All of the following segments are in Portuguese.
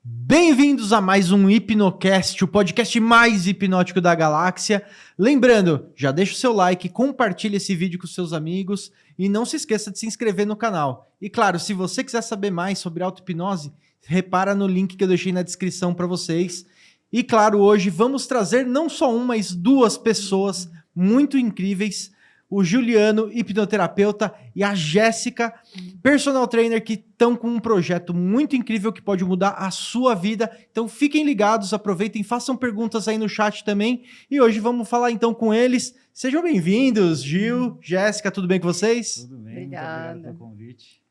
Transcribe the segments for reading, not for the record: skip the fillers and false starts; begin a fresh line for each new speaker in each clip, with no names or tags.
Bem-vindos a mais um Hipnocast, o podcast mais hipnótico da galáxia. Lembrando, já deixa o seu like, compartilha esse vídeo com seus amigos e não se esqueça de se inscrever no canal. E claro, se você quiser saber mais sobre auto-hipnose, repara no link que eu deixei na descrição para vocês. E claro, hoje vamos trazer não só uma, mas duas pessoas muito incríveis. O Juliano, hipnoterapeuta, e a Jéssica, personal trainer, que estão com um projeto muito incrível que pode mudar a sua vida. Então fiquem ligados, aproveitem, façam perguntas aí no chat também. E hoje vamos falar então com eles. Sejam bem-vindos, Gil, Jéssica, tudo bem com vocês?
Tudo bem,
Obrigada.
muito obrigado pelo convite.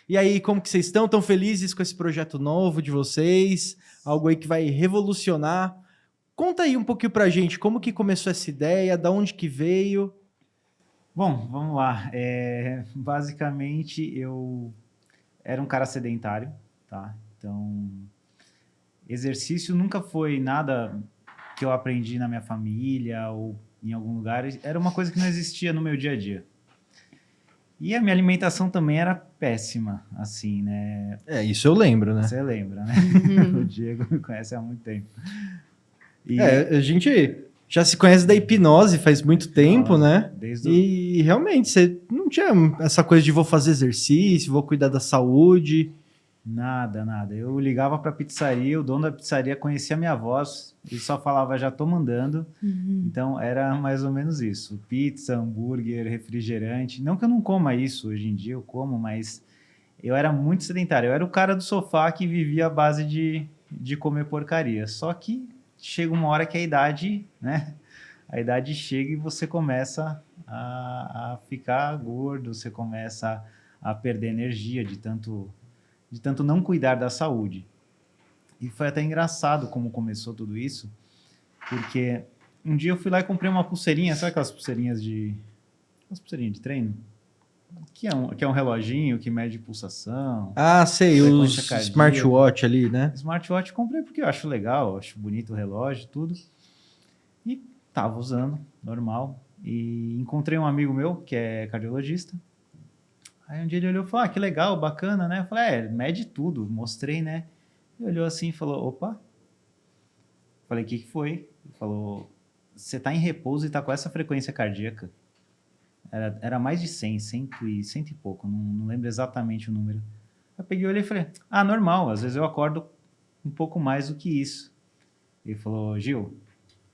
E aí, como que vocês estão? Tão felizes com esse projeto novo de vocês? Algo aí que vai revolucionar. Conta aí um pouquinho pra gente, como que começou essa ideia, da onde que veio?
Bom, vamos lá. Basicamente, eu era um cara sedentário, tá? Então, exercício nunca foi nada que eu aprendi na minha família ou em algum lugar. Era uma coisa que não existia no meu dia a dia. E a minha alimentação também era péssima, assim, né?
Isso eu lembro, né?
Você lembra, né? O Diego me conhece há muito tempo.
A gente já se conhece da hipnose faz muito tempo, né? E realmente, você não tinha essa coisa de vou fazer exercício, vou cuidar da saúde.
Nada. Eu ligava pra pizzaria, o dono da pizzaria conhecia a minha voz, ele só falava, já tô mandando. Então, era mais ou menos isso. Pizza, hambúrguer, refrigerante. Não que eu não coma isso, hoje em dia eu como, mas eu era muito sedentário. Eu era o cara do sofá que vivia à base de comer porcaria. Só que chega uma hora que a idade, né? A idade chega e você começa a ficar gordo, você começa a perder energia de tanto não cuidar da saúde. E foi até engraçado como começou tudo isso, porque um dia eu fui lá e comprei uma pulseirinha, sabe aquelas pulseirinhas de treino? Que é um reloginho que mede pulsação.
Ah, sei, os
cardíaca.
smartwatch ali, né?
Smartwatch comprei porque eu acho legal, eu acho bonito o relógio e tudo. E tava usando, normal. E encontrei um amigo meu, que é cardiologista. Aí um dia ele olhou e falou, que legal, bacana, né? Eu falei, mede tudo, mostrei, né? Ele olhou assim e falou, opa. Falei, o que foi? Ele falou, você tá em repouso e tá com essa frequência cardíaca. Era mais de 100 e pouco, não lembro exatamente o número. Eu peguei o olho e falei, normal, às vezes eu acordo um pouco mais do que isso. Ele falou, Gil,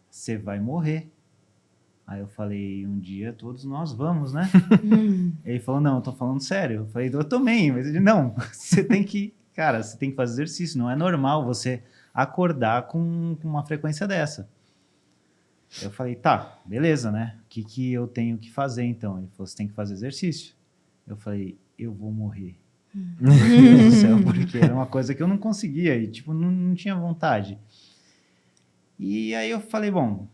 você vai morrer. Aí eu falei, um dia todos nós vamos, né? Ele falou, não, eu tô falando sério. Eu falei, eu também, mas ele, não, você tem que fazer exercício, não é normal você acordar com uma frequência dessa. Eu falei, tá, beleza, né? O que eu tenho que fazer, então? Ele falou, você tem que fazer exercício. Eu falei, eu vou morrer. Meu Deus do céu, porque era uma coisa que eu não conseguia e, não tinha vontade. E aí eu falei, bom,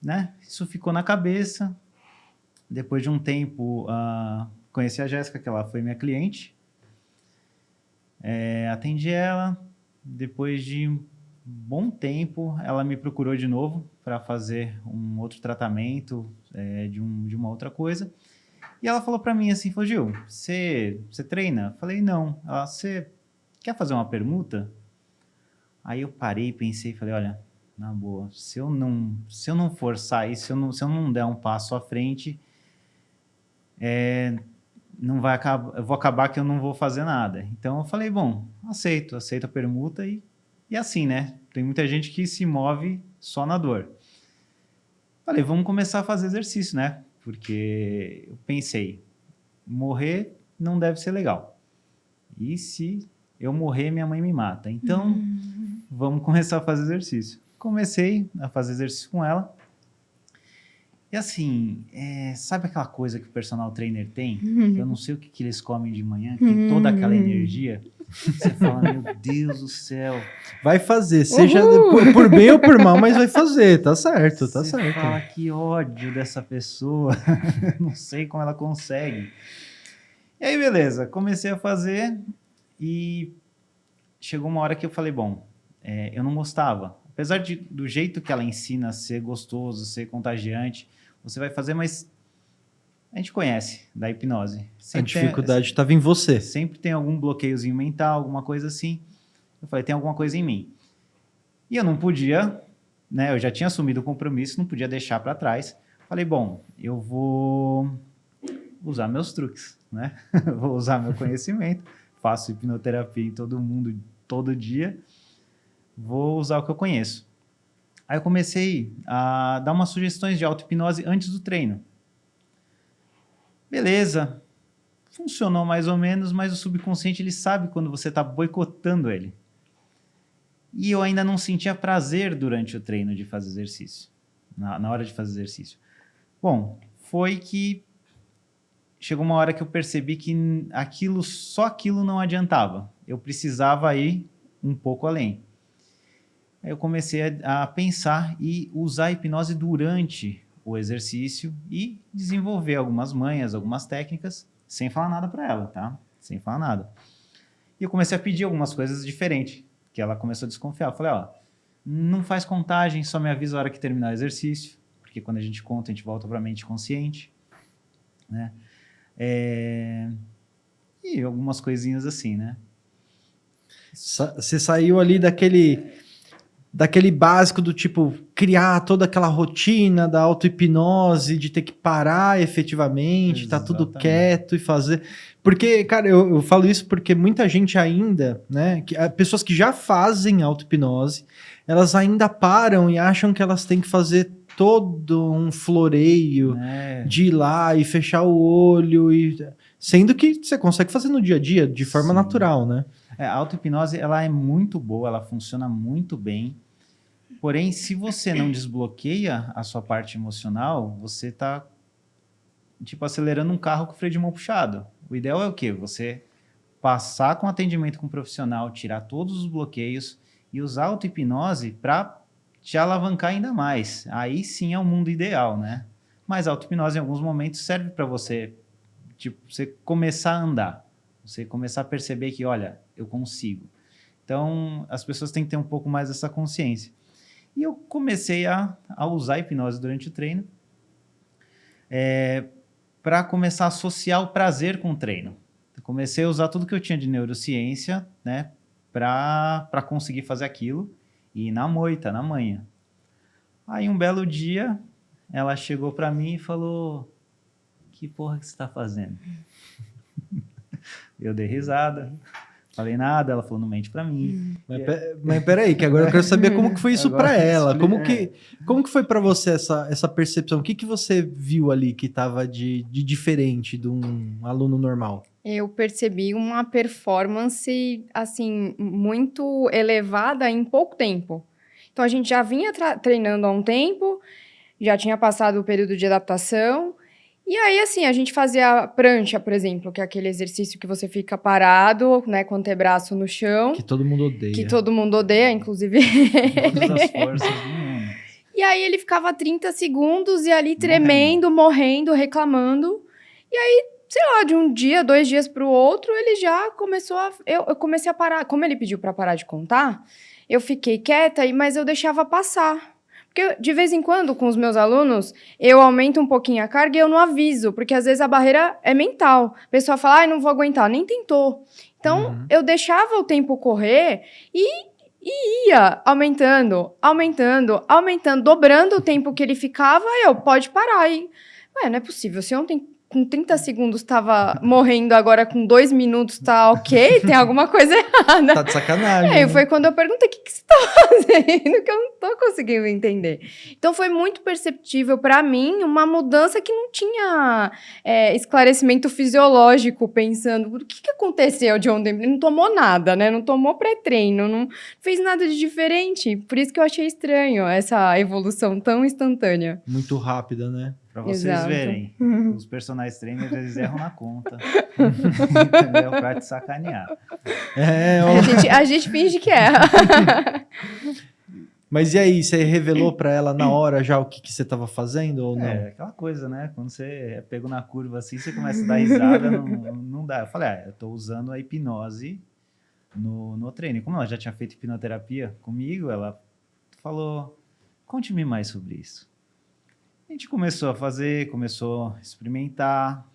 né? Isso ficou na cabeça. Depois de um tempo, conheci a Jéssica, que ela foi minha cliente. Atendi ela. Depois de um bom tempo, ela me procurou de novo para fazer um outro tratamento de uma outra coisa. E ela falou para mim assim, falou, Gil, você treina? Eu falei, não. Ela, você quer fazer uma permuta? Aí eu parei, pensei, falei, olha, na boa, se eu não forçar isso, se eu não der um passo à frente, não vai acabar, eu vou acabar que eu não vou fazer nada. Então eu falei, bom, aceito a permuta e assim, né? Tem muita gente que se move só na dor. Falei, vamos começar a fazer exercício, né? Porque eu pensei, morrer não deve ser legal. E se eu morrer, minha mãe me mata. Então, vamos começar a fazer exercício. Comecei a fazer exercício com ela. E assim, sabe aquela coisa que o personal trainer tem? Eu não sei o que eles comem de manhã, que tem toda aquela energia. Você fala, meu Deus do céu.
Vai fazer, seja por bem ou por mal, mas vai fazer, tá certo, tá certo.
Você fala, que ódio dessa pessoa, não sei como ela consegue. E aí, beleza, comecei a fazer e chegou uma hora que eu falei, bom, eu não gostava. Apesar do jeito que ela ensina ser gostoso, ser contagiante, você vai fazer, mas a gente conhece da hipnose.
A dificuldade estava em você.
Sempre tem algum bloqueiozinho mental, alguma coisa assim. Eu falei, tem alguma coisa em mim. E eu não podia, né? Eu já tinha assumido o compromisso, não podia deixar para trás. Falei, bom, eu vou usar meus truques, né? Vou usar meu conhecimento, faço hipnoterapia em todo mundo, todo dia, vou usar o que eu conheço. Aí eu comecei a dar umas sugestões de auto-hipnose antes do treino. Beleza, funcionou mais ou menos, mas o subconsciente ele sabe quando você está boicotando ele. E eu ainda não sentia prazer durante o treino de fazer exercício, na hora de fazer exercício. Bom, foi que chegou uma hora que eu percebi que só aquilo não adiantava. Eu precisava ir um pouco além. Aí eu comecei a pensar e usar a hipnose durante o exercício e desenvolver algumas manhas, algumas técnicas, sem falar nada para ela, tá? Sem falar nada. E eu comecei a pedir algumas coisas diferentes, que ela começou a desconfiar. Eu falei, ó, não faz contagem, só me avisa a hora que terminar o exercício, porque quando a gente conta, a gente volta para a mente consciente, né? E algumas coisinhas assim, né?
Você saiu ali daquele básico do tipo, criar toda aquela rotina da auto-hipnose, de ter que parar efetivamente, tá tudo
Exatamente.
quieto e fazer. Porque, cara, eu falo isso porque muita gente ainda, né, pessoas que já fazem auto-hipnose, elas ainda param e acham que elas têm que fazer todo um floreio de ir lá e fechar o olho, sendo que você consegue fazer no dia a dia, de forma natural, né?
A auto-hipnose, ela é muito boa, ela funciona muito bem. Porém, se você não desbloqueia a sua parte emocional, você está, tipo, acelerando um carro com o freio de mão puxado. O ideal é o quê? Você passar com atendimento com um profissional, tirar todos os bloqueios e usar a auto-hipnose para te alavancar ainda mais. Aí sim é o mundo ideal, né? Mas a auto-hipnose, em alguns momentos, serve para você, tipo, você começar a andar. Você começar a perceber que, olha, eu consigo. Então, as pessoas têm que ter um pouco mais dessa consciência. E eu comecei a usar a hipnose durante o treino para começar a associar o prazer com o treino. Eu comecei a usar tudo que eu tinha de neurociência, né, para conseguir fazer aquilo e ir na moita, na manhã. Aí, um belo dia, ela chegou para mim e falou, que porra que você está fazendo? Eu dei risada, falei nada, ela falou, não mente pra mim.
Mas peraí, que agora eu quero saber como que foi isso para ela. Como que foi para você essa percepção? O que você viu ali que estava de diferente de um aluno normal?
Eu percebi uma performance, assim, muito elevada em pouco tempo. Então, a gente já vinha treinando há um tempo, já tinha passado o período de adaptação. E aí, assim, a gente fazia prancha, por exemplo, que é aquele exercício que você fica parado, né, com o antebraço no chão.
Que todo mundo odeia.
Que todo mundo odeia, inclusive
Todas as forças do mundo.
E aí, ele ficava 30 segundos e ali tremendo, morrendo, reclamando. E aí, sei lá, de um dia, 2 dias para o outro, ele já começou a... Eu comecei a parar. Como ele pediu para parar de contar, eu fiquei quieta, mas eu deixava passar. Porque, de vez em quando, com os meus alunos, eu aumento um pouquinho a carga e eu não aviso, porque às vezes a barreira é mental. A pessoa fala, não vou aguentar, nem tentou. Então, eu deixava o tempo correr e ia aumentando, dobrando o tempo que ele ficava, pode parar. E, não é possível, se ontem com 30 segundos tava morrendo, agora com 2 minutos tá ok, tem alguma coisa errada.
Tá de sacanagem.
Foi quando eu perguntei, o que você tá fazendo? Que eu não tô conseguindo entender. Então, foi muito perceptível para mim uma mudança que não tinha esclarecimento fisiológico, pensando, o que aconteceu de ontem? Ele não tomou nada, né? Não tomou pré-treino, não fez nada de diferente. Por isso que eu achei estranho essa evolução tão instantânea.
Muito rápida, né?
Pra vocês
Exato.
verem, os personagens trainers, eles erram na conta. Entendeu? Pra te sacanear.
A gente finge que erra.
Mas e aí, você revelou pra ela na hora já o que você tava fazendo ou não?
Aquela coisa, né? Quando você é pego na curva assim, você começa a dar risada, não dá. Eu falei, eu tô usando a hipnose no treino. E como ela já tinha feito hipnoterapia comigo, ela falou, conte-me mais sobre isso. A gente começou a fazer, começou a experimentar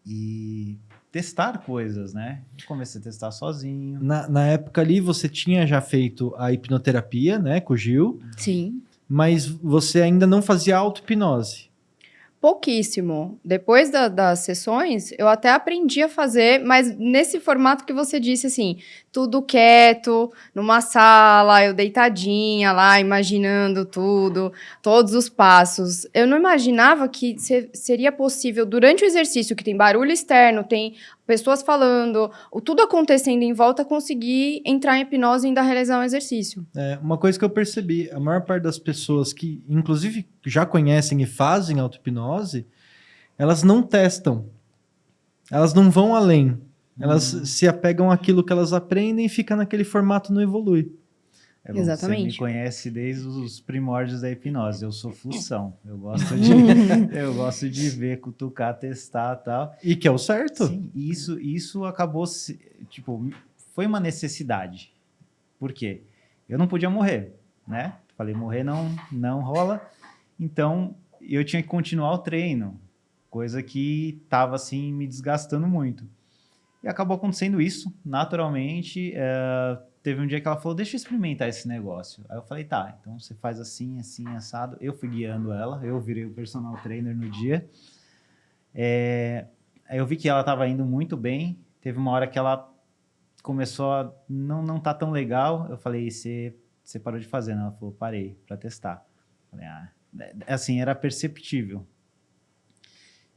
e testar coisas, né? Comecei a testar sozinho.
Na época ali, você tinha já feito a hipnoterapia, né, com o Gil,
Sim.
mas você ainda não fazia auto-hipnose.
Pouquíssimo. Depois das sessões, eu até aprendi a fazer, mas nesse formato que você disse, assim, tudo quieto, numa sala, eu deitadinha lá, imaginando tudo, todos os passos. Eu não imaginava que seria possível, durante o exercício, que tem barulho externo, tem pessoas falando, tudo acontecendo em volta, conseguir entrar em hipnose e ainda realizar um exercício.
Uma coisa que eu percebi, a maior parte das pessoas que, inclusive, já conhecem e fazem auto-hipnose, elas não testam. Elas não vão além. Elas se apegam àquilo que elas aprendem e fica naquele formato, não evolui.
Bom,
Exatamente.
você me conhece desde os primórdios da hipnose. Eu sou flução. Eu gosto de ver, cutucar, testar e tal.
E que é o certo.
Sim, isso acabou, tipo, foi uma necessidade. Por quê? Eu não podia morrer, né? Falei, morrer não rola. Então, eu tinha que continuar o treino. Coisa que estava, assim, me desgastando muito. E acabou acontecendo isso, naturalmente. Teve um dia que ela falou, deixa eu experimentar esse negócio. Aí eu falei, tá, então você faz assim, assim, assado. Eu fui guiando ela, eu virei o personal trainer no dia. Aí eu vi que ela estava indo muito bem. Teve uma hora que ela começou a não tá tão legal. Eu falei, você parou de fazer, né? Ela falou, parei para testar. Falei, assim, era perceptível.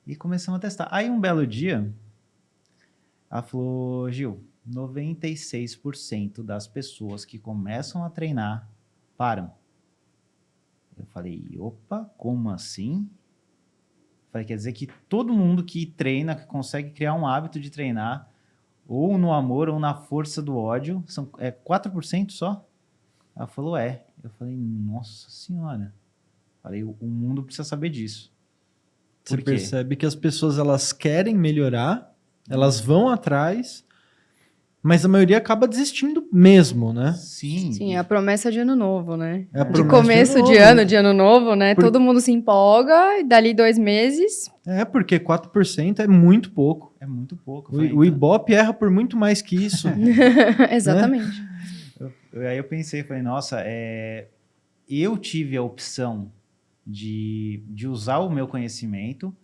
E começamos a testar. Aí um belo dia, ela falou, Gil, 96% das pessoas que começam a treinar param. Eu falei, opa, como assim? Falei, quer dizer que todo mundo que treina, que consegue criar um hábito de treinar, ou no amor ou na força do ódio, são 4% só? Ela falou, Eu falei, nossa senhora. Falei, o mundo precisa saber disso.
Você percebe que as pessoas, elas querem melhorar, elas vão atrás, mas a maioria acaba desistindo mesmo, né?
Sim, é a promessa de ano novo, né?
É a
De
promessa
começo de ano novo, né? Todo mundo se empolga, e dali 2 meses...
Porque 4% é muito pouco.
É muito pouco.
O Ibope erra por muito mais que isso.
Exatamente.
Né? Aí eu pensei, falei, nossa, eu tive a opção de usar o meu conhecimento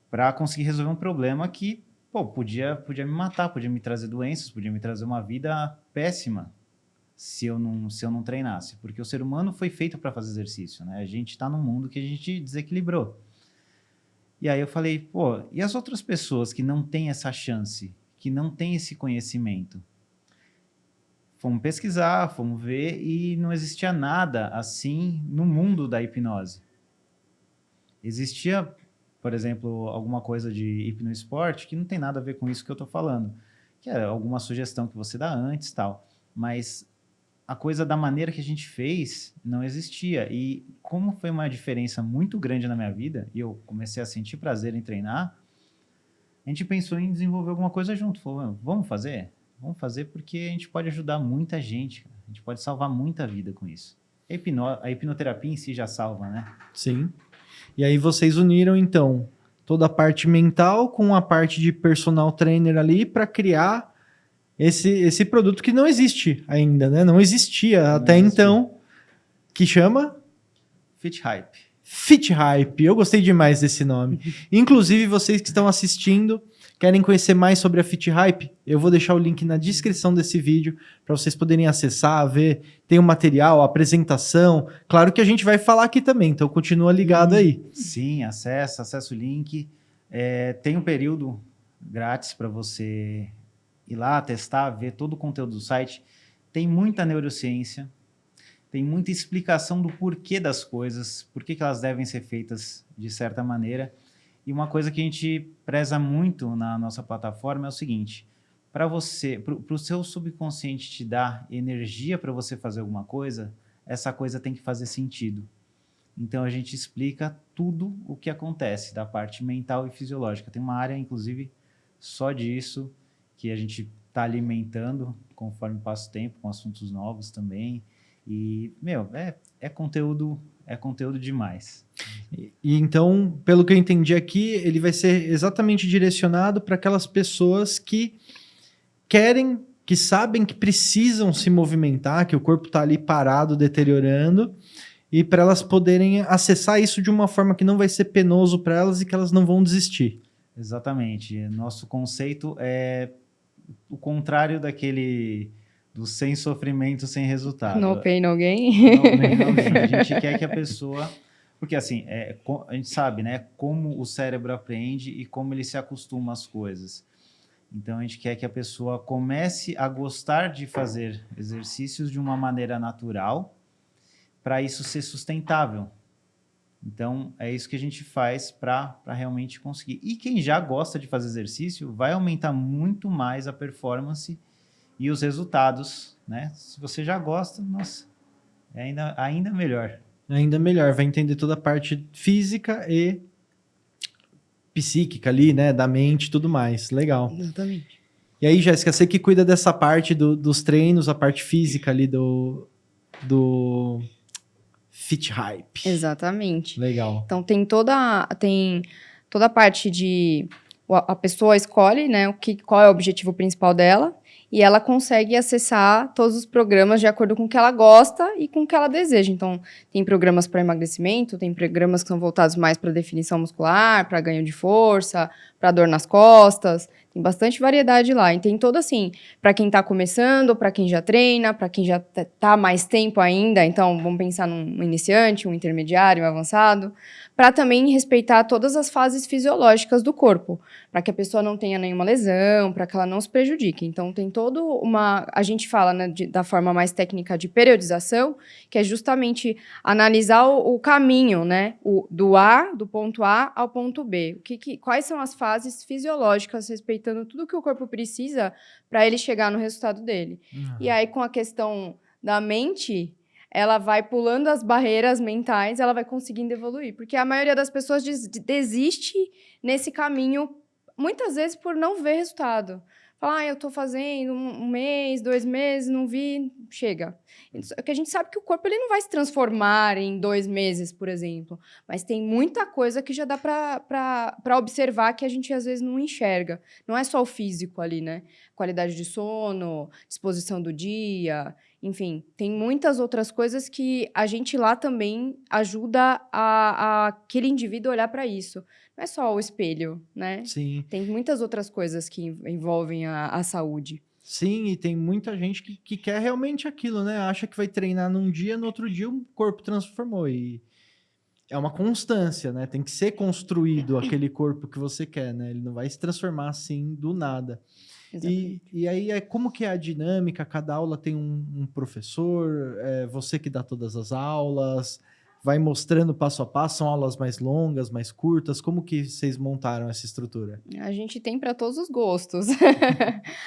para conseguir resolver um problema que, podia me matar, podia me trazer doenças, podia me trazer uma vida péssima se eu não treinasse. Porque o ser humano foi feito para fazer exercício, né? A gente está num mundo que a gente desequilibrou. E aí eu falei, e as outras pessoas que não têm essa chance, que não têm esse conhecimento? Fomos pesquisar, fomos ver e não existia nada assim no mundo da hipnose. Existia, por exemplo, alguma coisa de hipnoesporte que não tem nada a ver com isso que eu estou falando, que é alguma sugestão que você dá antes e tal, mas a coisa da maneira que a gente fez não existia. E como foi uma diferença muito grande na minha vida, e eu comecei a sentir prazer em treinar, a gente pensou em desenvolver alguma coisa junto. Falou, vamos fazer? Vamos fazer porque a gente pode ajudar muita gente, cara. A gente pode salvar muita vida com isso. A hipnoterapia em si já salva, né?
Sim. E aí vocês uniram, então, toda a parte mental com a parte de personal trainer ali para criar esse produto que não existe ainda, né? Não existia até então, que chama?
Fit Hype.
Fit Hype. Eu gostei demais desse nome. Inclusive, vocês que estão assistindo, querem conhecer mais sobre a Fit Hype? Eu vou deixar o link na descrição desse vídeo para vocês poderem acessar, ver. Tem o material, a apresentação. Claro que a gente vai falar aqui também, então continua ligado aí.
Sim, acessa o link. Tem um período grátis para você ir lá, testar, ver todo o conteúdo do site. Tem muita neurociência, tem muita explicação do porquê das coisas, por que elas devem ser feitas de certa maneira. E uma coisa que a gente preza muito na nossa plataforma é o seguinte: para o seu subconsciente te dar energia para você fazer alguma coisa, essa coisa tem que fazer sentido. Então a gente explica tudo o que acontece da parte mental e fisiológica. Tem uma área, inclusive, só disso, que a gente está alimentando conforme passa o tempo, com assuntos novos também. E, meu, é conteúdo demais.
E então, pelo que eu entendi aqui, ele vai ser exatamente direcionado para aquelas pessoas que querem, que sabem que precisam se movimentar, que o corpo está ali parado, deteriorando, e para elas poderem acessar isso de uma forma que não vai ser penoso para elas e que elas não vão desistir.
Exatamente. Nosso conceito é o contrário do sem sofrimento, sem resultado.
No pain, no gain.
No pain, no gain. A gente quer que a pessoa... Porque assim, a gente sabe, né, como o cérebro aprende e como ele se acostuma às coisas. Então, a gente quer que a pessoa comece a gostar de fazer exercícios de uma maneira natural para isso ser sustentável. Então, é isso que a gente faz para realmente conseguir. E quem já gosta de fazer exercício vai aumentar muito mais a performance e os resultados, né? Se você já gosta, nossa, é ainda melhor.
Ainda melhor, vai entender toda a parte física e psíquica ali, né? Da mente e tudo mais. Legal.
Exatamente.
E aí, Jéssica, você que cuida dessa parte dos treinos, a parte física ali do Fit Hype.
Exatamente.
Legal.
Então tem toda a parte de a pessoa escolhe, né, qual é o objetivo principal dela, e ela consegue acessar todos os programas de acordo com o que ela gosta e com o que ela deseja. Então, tem programas para emagrecimento, tem programas que são voltados mais para definição muscular, para ganho de força, para dor nas costas. Tem bastante variedade lá. E tem todo assim, para quem está começando, para quem já treina, para quem já tá mais tempo ainda. Então, vamos pensar num iniciante, um intermediário, um avançado, para também respeitar todas as fases fisiológicas do corpo, para que a pessoa não tenha nenhuma lesão, para que ela não se prejudique. Então, tem a gente fala, né, da forma mais técnica de periodização, que é justamente analisar o caminho, né, do ponto A ao ponto B. Quais são as fases fisiológicas, respeitando tudo que o corpo precisa para ele chegar no resultado dele. E aí, com a questão da mente, ela vai pulando as barreiras mentais, ela vai conseguindo evoluir. Porque a maioria das pessoas desiste nesse caminho, muitas vezes por não ver resultado. Fala, eu tô fazendo um mês, 2 meses, não vi, chega. Porque a gente sabe que o corpo ele não vai se transformar em 2 meses, por exemplo. Mas tem muita coisa que já dá para observar que a gente às vezes não enxerga. Não é só o físico ali, né? Qualidade de sono, disposição do dia, enfim. Tem muitas outras coisas que a gente lá também ajuda aquele indivíduo a olhar para isso. Não é só o espelho, né?
Sim.
Tem muitas outras coisas que envolvem a saúde.
Sim, e tem muita gente que quer realmente aquilo, né? Acha que vai treinar num dia, no outro dia o corpo transformou. E é uma constância, né? Tem que ser construído aquele corpo que você quer, né? Ele não vai se transformar assim do nada. E aí, como que é a dinâmica? Cada aula tem um professor, você que dá todas as aulas, vai mostrando passo a passo, são aulas mais longas, mais curtas, como que vocês montaram essa estrutura?
A gente tem para todos os gostos.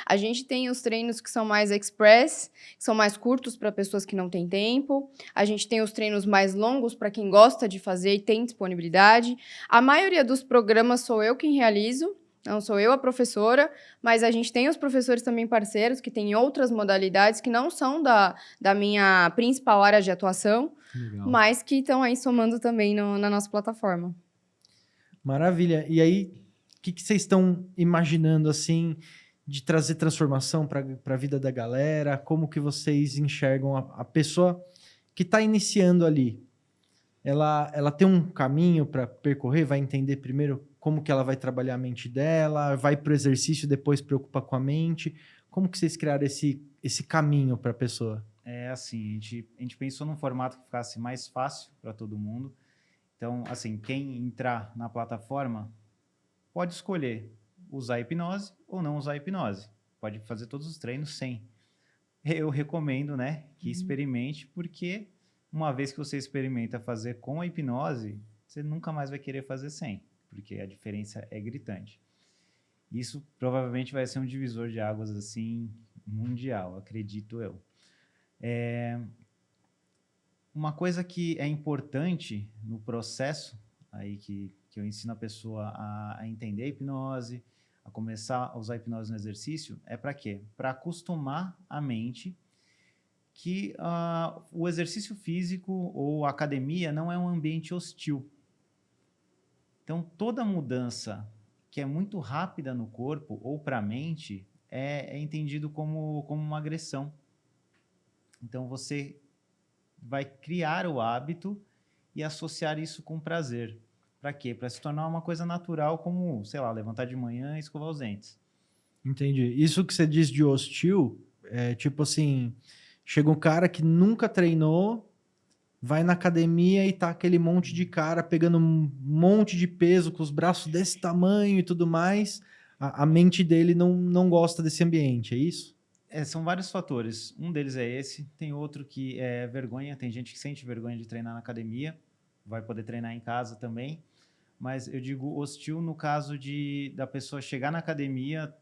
A gente tem os treinos que são mais express, que são mais curtos para pessoas que não têm tempo. A gente tem os treinos mais longos para quem gosta de fazer e tem disponibilidade. A maioria dos programas sou eu quem realizo. Não sou eu a professora, mas a gente tem os professores também parceiros que têm outras modalidades que não são da minha principal área de atuação,
Legal.
mas que estão aí somando também na nossa plataforma.
Maravilha. E aí, o que vocês estão imaginando, assim, de trazer transformação para a vida da galera? Como que vocês enxergam a pessoa que está iniciando ali? Ela tem um caminho para percorrer? Vai entender primeiro como que ela vai trabalhar a mente dela? Vai para o exercício, depois preocupa com a mente? Como que vocês criaram esse caminho para a pessoa?
É assim, a gente pensou num formato que ficasse mais fácil para todo mundo. Então, assim, quem entrar na plataforma pode escolher usar hipnose ou não usar hipnose. Pode fazer todos os treinos sem. Eu recomendo, né, que experimente, porque uma vez que você experimenta fazer com a hipnose, você nunca mais vai querer fazer sem, porque a diferença é gritante. Isso provavelmente vai ser um divisor de águas assim mundial, acredito eu. Uma coisa que é importante no processo aí que eu ensino a pessoa a entender a hipnose, a começar a usar a hipnose no exercício, é para quê? Para acostumar a mente que o exercício físico ou a academia não é um ambiente hostil. Então, toda mudança que é muito rápida no corpo ou para a mente é entendido como uma agressão. Então, você vai criar o hábito e associar isso com prazer. Para quê? Para se tornar uma coisa natural, como, sei lá, levantar de manhã e escovar os dentes.
Entendi. Isso que você diz de hostil, é tipo assim, chega um cara que nunca treinou, vai na academia e tá aquele monte de cara pegando um monte de peso com os braços desse tamanho e tudo mais. A mente dele não gosta desse ambiente, é isso?
São vários fatores. Um deles é esse. Tem outro que é vergonha. Tem gente que sente vergonha de treinar na academia. Vai poder treinar em casa também. Mas eu digo hostil no caso da pessoa chegar na academia,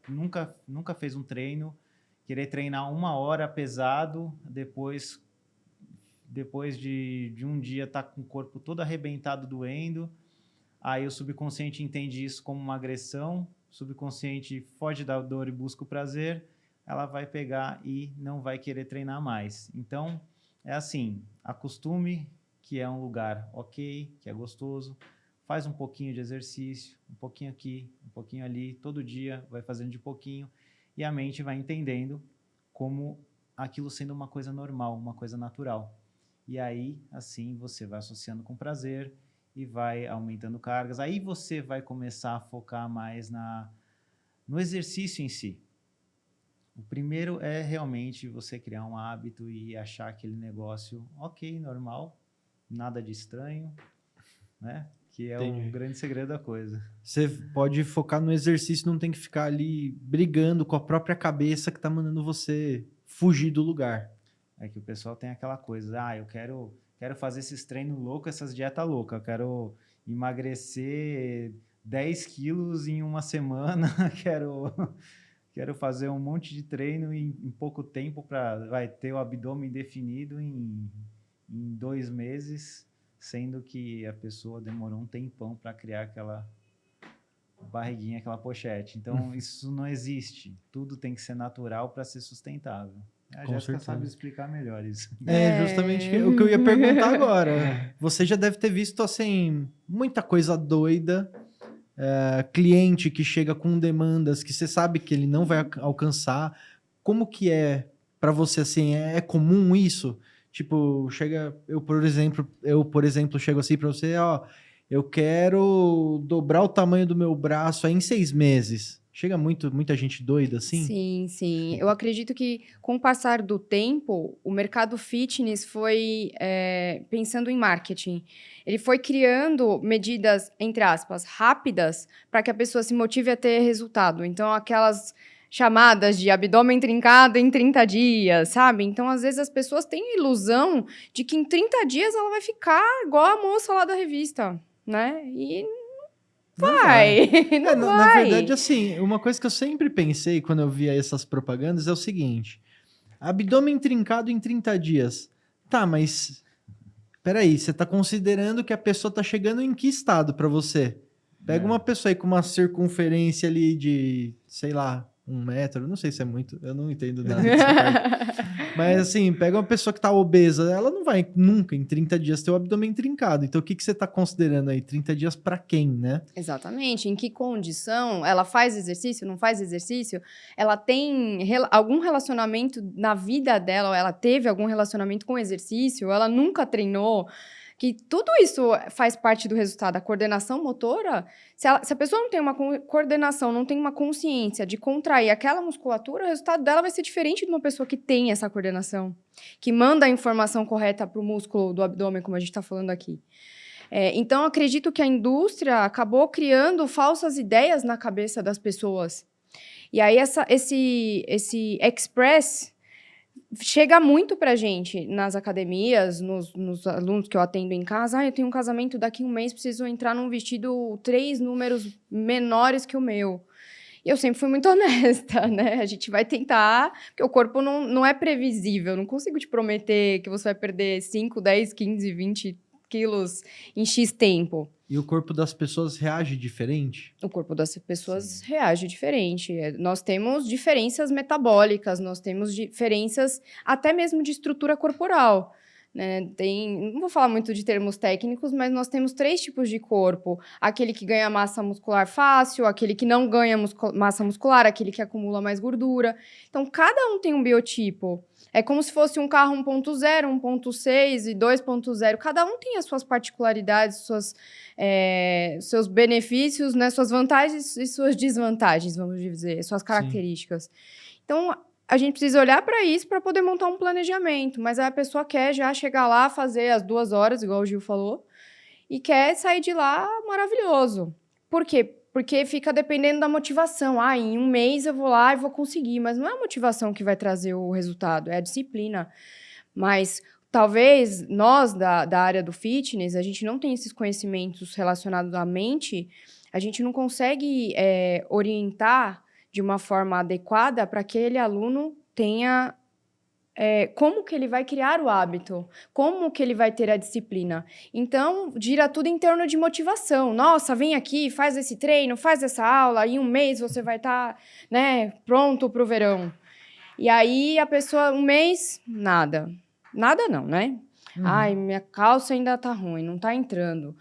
nunca fez um treino, querer treinar 1 hora pesado, depois de um dia tá com o corpo todo arrebentado, doendo. Aí o subconsciente entende isso como uma agressão, o subconsciente foge da dor e busca o prazer, ela vai pegar e não vai querer treinar mais. Então, é assim, acostume que é um lugar ok, que é gostoso, faz um pouquinho de exercício, um pouquinho aqui, um pouquinho ali, todo dia vai fazendo de pouquinho, e a mente vai entendendo como aquilo sendo uma coisa normal, uma coisa natural. E aí, assim, você vai associando com prazer e vai aumentando cargas. Aí você vai começar a focar mais no exercício em si. O primeiro é realmente você criar um hábito e achar aquele negócio ok, normal, nada de estranho, né? Que é
Entendi.
o grande segredo da coisa.
Você pode focar no exercício, não tem que ficar ali brigando com a própria cabeça que tá mandando você fugir do lugar.
É que o pessoal tem aquela coisa, eu quero fazer esses treinos loucos, essas dietas loucas, eu quero emagrecer 10 quilos em uma semana, quero fazer um monte de treino em pouco tempo para ter o abdômen definido em 2 meses, sendo que a pessoa demorou um tempão para criar aquela barriguinha, aquela pochete. Então, isso não existe. Tudo tem que ser natural para ser sustentável. A
Com
Jéssica
certeza.
sabe explicar melhor isso.
É justamente o que eu ia perguntar agora. Você já deve ter visto, assim, muita coisa doida. Cliente que chega com demandas que você sabe que ele não vai alcançar. Como que é para você, assim, é comum isso? Tipo, eu, por exemplo, chego assim para você, eu quero dobrar o tamanho do meu braço aí em 6 meses. Chega muita gente doida assim?
Sim, sim. Eu acredito que, com o passar do tempo, o mercado fitness foi pensando em marketing. Ele foi criando medidas, entre aspas, rápidas para que a pessoa se motive a ter resultado. Então, aquelas chamadas de abdômen trincado em 30 dias, sabe? Então, às vezes, as pessoas têm a ilusão de que em 30 dias ela vai ficar igual a moça lá da revista, né? E vai.
Na verdade, assim, uma coisa que eu sempre pensei quando eu via essas propagandas é o seguinte: abdômen trincado em 30 dias. Tá, mas peraí, você tá considerando que a pessoa tá chegando em que estado pra você? Pega uma pessoa aí com uma circunferência ali de, sei lá, 1 metro, não sei se é muito, eu não entendo nada dessa parte. Mas assim, pega uma pessoa que tá obesa, ela não vai nunca em 30 dias ter o abdômen trincado. Então o que você tá considerando aí? 30 dias pra quem, né?
Exatamente. Em que condição? Ela faz exercício, não faz exercício? Ela tem algum relacionamento na vida dela? Ou ela teve algum relacionamento com exercício? Ela nunca treinou? Que tudo isso faz parte do resultado. A coordenação motora, se a pessoa não tem uma coordenação, não tem uma consciência de contrair aquela musculatura, o resultado dela vai ser diferente de uma pessoa que tem essa coordenação, que manda a informação correta para o músculo do abdômen, como a gente está falando aqui. Então, acredito que a indústria acabou criando falsas ideias na cabeça das pessoas. E aí, esse express chega muito pra gente nas academias, nos alunos que eu atendo em casa. Eu tenho um casamento daqui a 1 mês, preciso entrar num vestido 3 números menores que o meu. E eu sempre fui muito honesta, né? A gente vai tentar, porque o corpo não é previsível. Não consigo te prometer que você vai perder 5, 10, 15, 20 quilos em X tempo.
E o corpo das pessoas reage diferente?
O corpo das pessoas reage diferente. Nós temos diferenças metabólicas, nós temos diferenças até mesmo de estrutura corporal. Né? Não vou falar muito de termos técnicos, mas nós temos 3 tipos de corpo. Aquele que ganha massa muscular fácil, aquele que não ganha massa muscular, aquele que acumula mais gordura. Então, cada um tem um biotipo. É como se fosse um carro 1.0, 1.6 e 2.0. Cada um tem as suas particularidades, seus benefícios, né? Suas vantagens e suas desvantagens, vamos dizer, suas características. Sim. Então, a gente precisa olhar para isso para poder montar um planejamento. Mas a pessoa quer já chegar lá, fazer as 2 horas, igual o Gil falou, e quer sair de lá maravilhoso. Por quê? Porque fica dependendo da motivação. Em um mês eu vou lá e vou conseguir. Mas não é a motivação que vai trazer o resultado, é a disciplina. Mas talvez nós, da área do fitness, a gente não tem esses conhecimentos relacionados à mente, a gente não consegue orientar de uma forma adequada para que aquele aluno tenha... como que ele vai criar o hábito, como que ele vai ter a disciplina. Então, gira tudo em torno de motivação. Nossa, vem aqui, faz esse treino, faz essa aula, em um mês você vai estar, né, pronto para o verão. E aí, a pessoa, um mês, nada. Nada não, né? Minha calça ainda tá ruim, não tá entrando.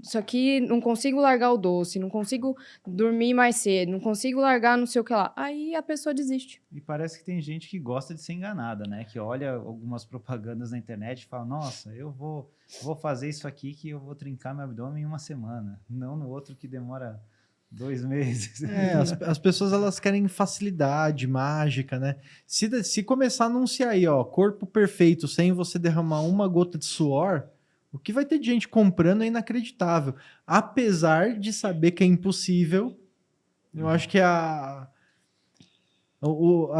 Isso aqui, não consigo largar o doce, não consigo dormir mais cedo, não consigo largar não sei o que lá. Aí a pessoa desiste.
E parece que tem gente que gosta de ser enganada, né? Que olha algumas propagandas na internet e fala, nossa, eu vou fazer isso aqui que eu vou trincar meu abdômen em 1 semana. Não no outro que demora 2 meses.
As pessoas, elas querem facilidade, mágica, né? Se começar a anunciar aí, ó, corpo perfeito, sem você derramar uma gota de suor, o que vai ter de gente comprando é inacreditável. Apesar de saber que é impossível, eu acho que a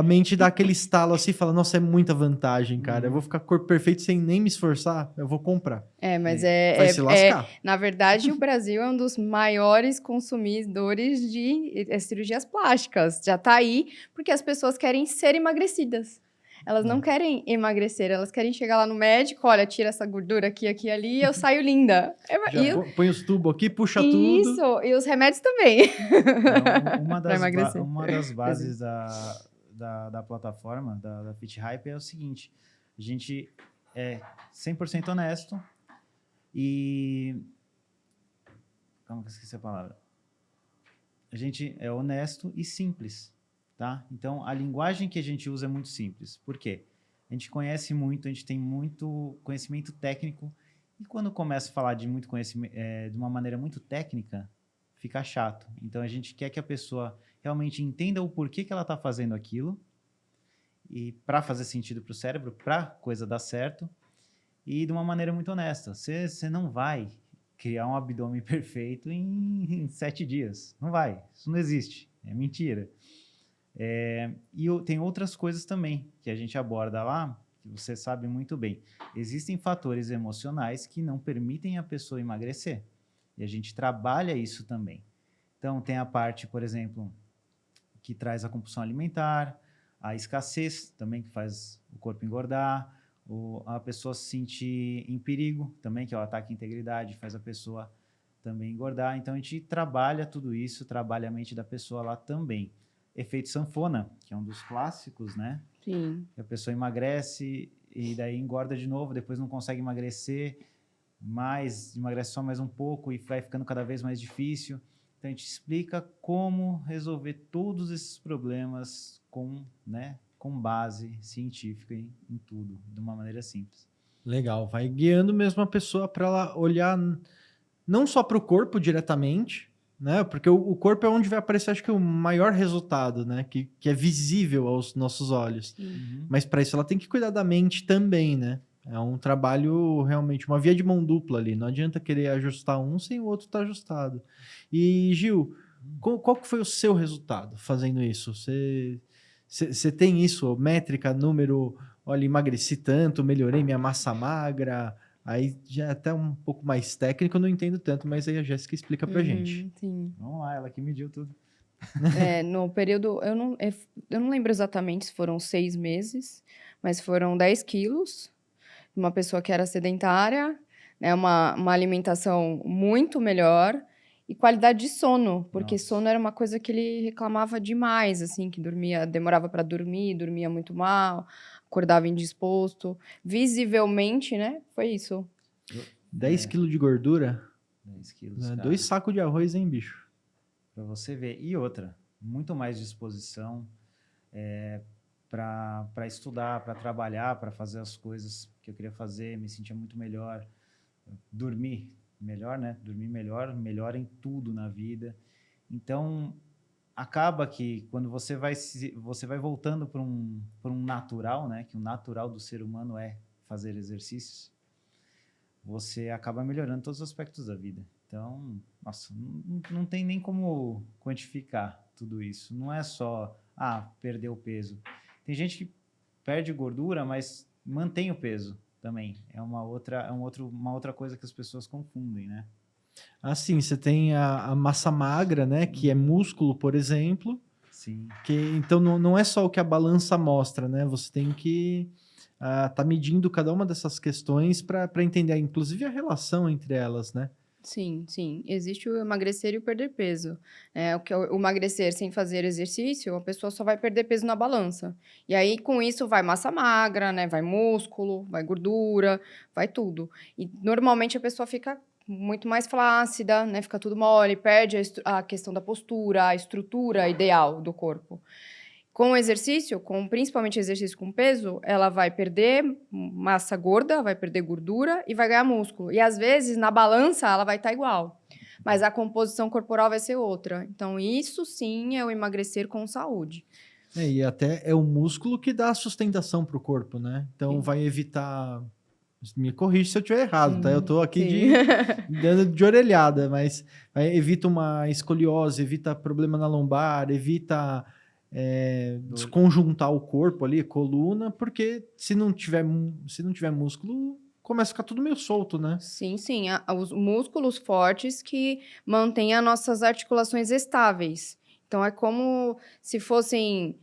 mente dá aquele estalo assim e fala, nossa, é muita vantagem, cara. Eu vou ficar corpo perfeito sem nem me esforçar, eu vou comprar.
Mas
vai se lascar.
Na verdade, o Brasil é um dos maiores consumidores de cirurgias plásticas. Já tá aí, porque as pessoas querem ser emagrecidas. Elas não querem emagrecer, elas querem chegar lá no médico, olha, tira essa gordura aqui, aqui, ali, e eu saio linda.
Põe os tubos aqui, puxa tudo.
Isso, e os remédios também.
Uma das bases da plataforma, da Fit Hype, é o seguinte, a gente é 100% honesto e... Calma que eu esqueci a palavra. A gente é honesto e simples. Tá? Então, a linguagem que a gente usa é muito simples. Por quê? A gente conhece muito, a gente tem muito conhecimento técnico, e quando começa a falar de muito conhecimento, de uma maneira muito técnica, fica chato. Então, a gente quer que a pessoa realmente entenda o porquê que ela está fazendo aquilo, e para fazer sentido para o cérebro, para a coisa dar certo, e de uma maneira muito honesta. Você não vai criar um abdômen perfeito em 7 dias. Não vai. Isso não existe. É mentira. E tem outras coisas também que a gente aborda lá, que você sabe muito bem. Existem fatores emocionais que não permitem a pessoa emagrecer. E a gente trabalha isso também. Então, tem a parte, por exemplo, que traz a compulsão alimentar, a escassez também, que faz o corpo engordar, a pessoa se sentir em perigo também, que é o ataque à integridade, faz a pessoa também engordar. Então, a gente trabalha tudo isso, trabalha a mente da pessoa lá também. Efeito sanfona, que é um dos clássicos, né?
Sim.
A pessoa emagrece e daí engorda de novo, depois não consegue emagrecer mais, emagrece só mais um pouco e vai ficando cada vez mais difícil. Então, a gente explica como resolver todos esses problemas com base científica em tudo, de uma maneira simples.
Legal, vai guiando mesmo a pessoa para ela olhar não só para o corpo diretamente, né? Porque o corpo é onde vai aparecer, acho que, o maior resultado, né? Que é visível aos nossos olhos.
Uhum.
Mas para isso ela tem que cuidar da mente também, né? É um trabalho realmente, uma via de mão dupla ali. Não adianta querer ajustar um sem o outro estar ajustado. E, Gil, qual que foi o seu resultado fazendo isso? Você tem isso, métrica, número, olha, emagreci tanto, melhorei minha massa magra... Aí já é até um pouco mais técnico, eu não entendo tanto, mas aí a Jéssica explica pra gente.
Sim.
Vamos lá, ela que mediu tudo.
No período, eu não lembro exatamente se foram 6 meses, mas foram 10 quilos. Uma pessoa que era sedentária, né? Uma alimentação muito melhor e qualidade de sono, porque
Nossa.
sono era uma coisa que ele reclamava demais, assim, que demorava para dormir, dormia muito mal, acordava indisposto. Visivelmente, né? Foi isso.
10 quilos de gordura,
10 quilos,
né?
cara.
2 sacos de arroz, hein, bicho?
Pra você ver. E outra, muito mais disposição para estudar, para trabalhar, para fazer as coisas que eu queria fazer, me sentia muito melhor. Dormir melhor, né? Dormir melhor em tudo na vida. Então, acaba que quando você vai voltando para um natural, né? Que o natural do ser humano é fazer exercícios, você acaba melhorando todos os aspectos da vida. Então, nossa, não tem nem como quantificar tudo isso. Não é só, perder o peso. Tem gente que perde gordura, mas mantém o peso também. É uma outra coisa que as pessoas confundem, né?
Assim, você tem a massa magra, né? Que é músculo, por exemplo.
Sim.
Então, não é só o que a balança mostra, né? Você tem que tá medindo cada uma dessas questões para entender, inclusive, a relação entre elas, né?
Sim, sim. Existe o emagrecer e o perder peso. O emagrecer sem fazer exercício, a pessoa só vai perder peso na balança. E aí, com isso, vai massa magra, né? Vai músculo, vai gordura, vai tudo. E normalmente a pessoa fica muito mais flácida, né? Fica tudo mole, perde a questão da postura, a estrutura ideal do corpo. Com o exercício, principalmente exercício com peso, ela vai perder massa gorda, vai perder gordura e vai ganhar músculo. E às vezes, na balança, ela vai estar igual. Mas a composição corporal vai ser outra. Então, isso sim é o emagrecer com saúde.
E até é o músculo que dá a sustentação para o corpo, né? Então
Sim.
vai evitar. Me corrige se eu estiver errado,
Sim,
tá? Eu tô aqui
sim.
dando de orelhada, mas evita uma escoliose, evita problema na lombar, evita desconjuntar o corpo ali, coluna, porque se não tiver músculo, começa a ficar tudo meio solto, né?
Sim, sim. Os músculos fortes que mantêm as nossas articulações estáveis. Então, é como se fossem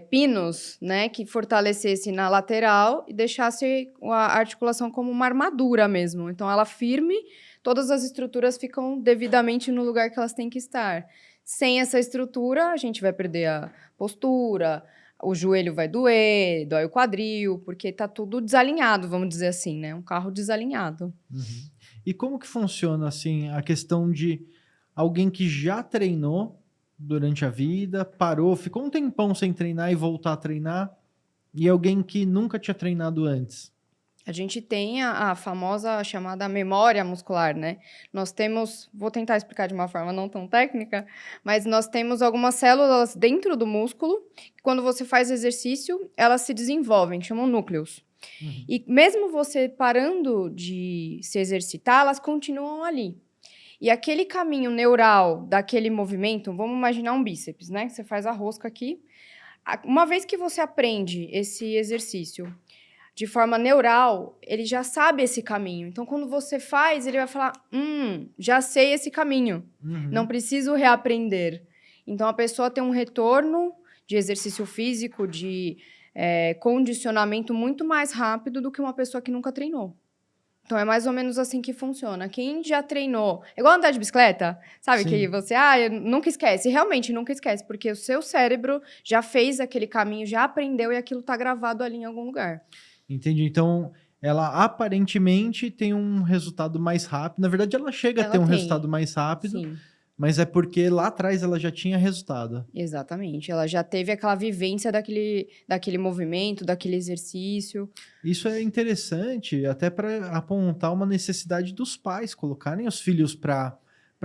pinos, né? Que fortalecesse na lateral e deixasse a articulação como uma armadura mesmo. Então, ela firme, todas as estruturas ficam devidamente no lugar que elas têm que estar. Sem essa estrutura, a gente vai perder a postura, o joelho vai doer, dói o quadril, porque tá tudo desalinhado, vamos dizer assim, né? Um carro desalinhado.
Uhum. E como que funciona, assim, a questão de alguém que já treinou durante a vida, parou, ficou um tempão sem treinar e voltar a treinar, e alguém que nunca tinha treinado antes?
A gente tem a famosa chamada memória muscular, né? Nós temos, vou tentar explicar de uma forma não tão técnica, mas nós temos algumas células dentro do músculo, que quando você faz exercício, elas se desenvolvem, chamam núcleos.
Uhum.
E mesmo você parando de se exercitar, elas continuam ali. E aquele caminho neural daquele movimento, vamos imaginar um bíceps, né? Você faz a rosca aqui. Uma vez que você aprende esse exercício de forma neural, ele já sabe esse caminho. Então, quando você faz, ele vai falar, já sei esse caminho.
Uhum.
Não preciso reaprender. Então, a pessoa tem um retorno de exercício físico, de condicionamento muito mais rápido do que uma pessoa que nunca treinou. Então, é mais ou menos assim que funciona. Quem já treinou... É igual andar de bicicleta, sabe?
Sim.
Que você, nunca esquece. Realmente, nunca esquece. Porque o seu cérebro já fez aquele caminho, já aprendeu e aquilo está gravado ali em algum lugar.
Entendi. Então, ela aparentemente tem um resultado mais rápido. Na verdade, ela chega a ter um resultado mais rápido,
Sim,
mas é porque lá atrás ela já tinha resultado.
exatamente. Ela já teve aquela vivência daquele movimento, daquele exercício.
Isso é interessante até para apontar uma necessidade dos pais colocarem os filhos para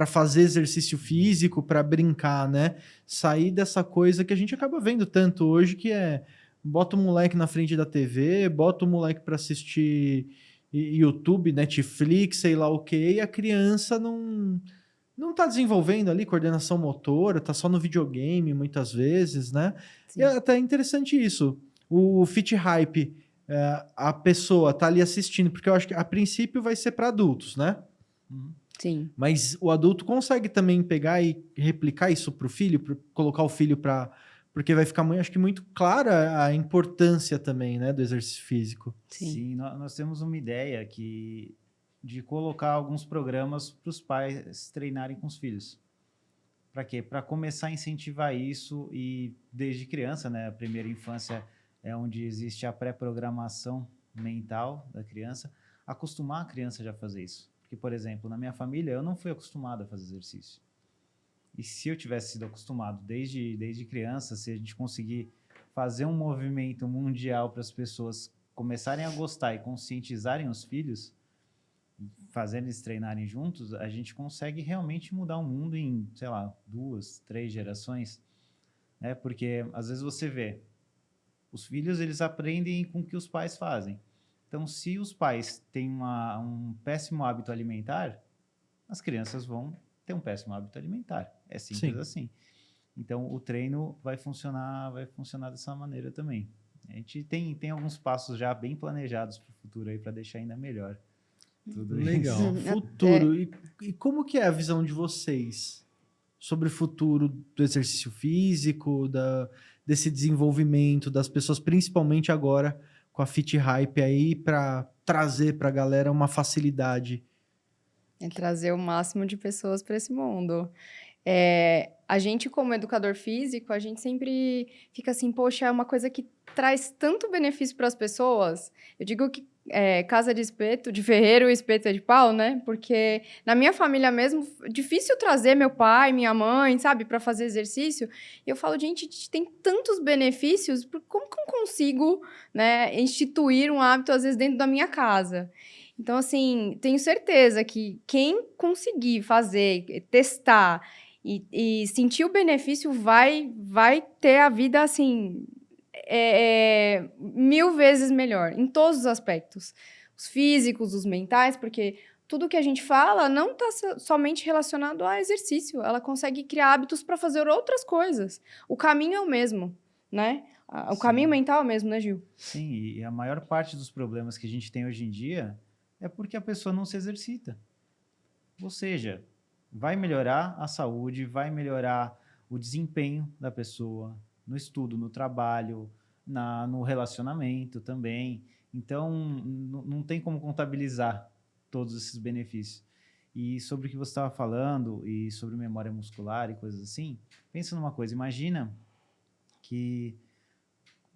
fazer exercício físico, para brincar, né? Sair dessa coisa que a gente acaba vendo tanto hoje, que é bota o moleque na frente da TV, bota o moleque para assistir YouTube, Netflix, sei lá o quê, e a criança não tá desenvolvendo ali coordenação motora, tá só no videogame muitas vezes, né?
Sim.
E é até interessante isso. O Fit Hype, a pessoa tá ali assistindo, porque eu acho que a princípio vai ser para adultos, né?
Sim.
Mas o adulto consegue também pegar e replicar isso pro filho, colocar o filho para... Porque vai ficar, acho que, muito clara a importância também, né, do exercício físico.
Sim.
Sim, nós temos uma ideia que de colocar alguns programas para os pais treinarem com os filhos. Para quê? Para começar a incentivar isso e desde criança, né? A primeira infância é onde existe a pré-programação mental da criança, acostumar a criança já a fazer isso. Porque, por exemplo, na minha família, eu não fui acostumado a fazer exercício. E se eu tivesse sido acostumado desde criança, se a gente conseguir fazer um movimento mundial para as pessoas começarem a gostar e conscientizarem os filhos, fazendo eles treinarem juntos, a gente consegue realmente mudar o mundo em, sei lá, 2, 3 gerações, né? Porque às vezes você vê, os filhos eles aprendem com o que os pais fazem. Então, se os pais têm um péssimo hábito alimentar, as crianças vão ter um péssimo hábito alimentar. É simples assim. Então, o treino vai funcionar dessa maneira também. A gente tem alguns passos já bem planejados para o futuro aí, para deixar ainda melhor. Tudo
Legal.
isso.
Futuro. E como que é a visão de vocês sobre o futuro do exercício físico, desse desenvolvimento das pessoas, principalmente agora com a Fit Hype aí, para trazer para a galera uma facilidade?
É trazer o máximo de pessoas para esse mundo. A gente, como educador físico, a gente sempre fica assim, poxa, é uma coisa que traz tanto benefício para as pessoas. Eu digo que casa de espeto, de ferreiro, espeto é de pau, né? Porque na minha família mesmo, difícil trazer meu pai, minha mãe, sabe, para fazer exercício. E eu falo, gente, a gente tem tantos benefícios, como que eu consigo, né, instituir um hábito, às vezes, dentro da minha casa? Então, assim, tenho certeza que quem conseguir fazer, testar e sentir o benefício vai ter a vida, assim, 1000 vezes melhor, em todos os aspectos. Os físicos, os mentais, porque tudo que a gente fala não está somente relacionado a exercício. Ela consegue criar hábitos para fazer outras coisas. O caminho é o mesmo, né? O caminho mental é o mesmo, né, Gil?
Sim, e a maior parte dos problemas que a gente tem hoje em dia é porque a pessoa não se exercita. Ou seja, vai melhorar a saúde, vai melhorar o desempenho da pessoa no estudo, no trabalho, no relacionamento também. Então, não tem como contabilizar todos esses benefícios. E sobre o que você estava falando, e sobre memória muscular e coisas assim, pensa numa coisa, imagina que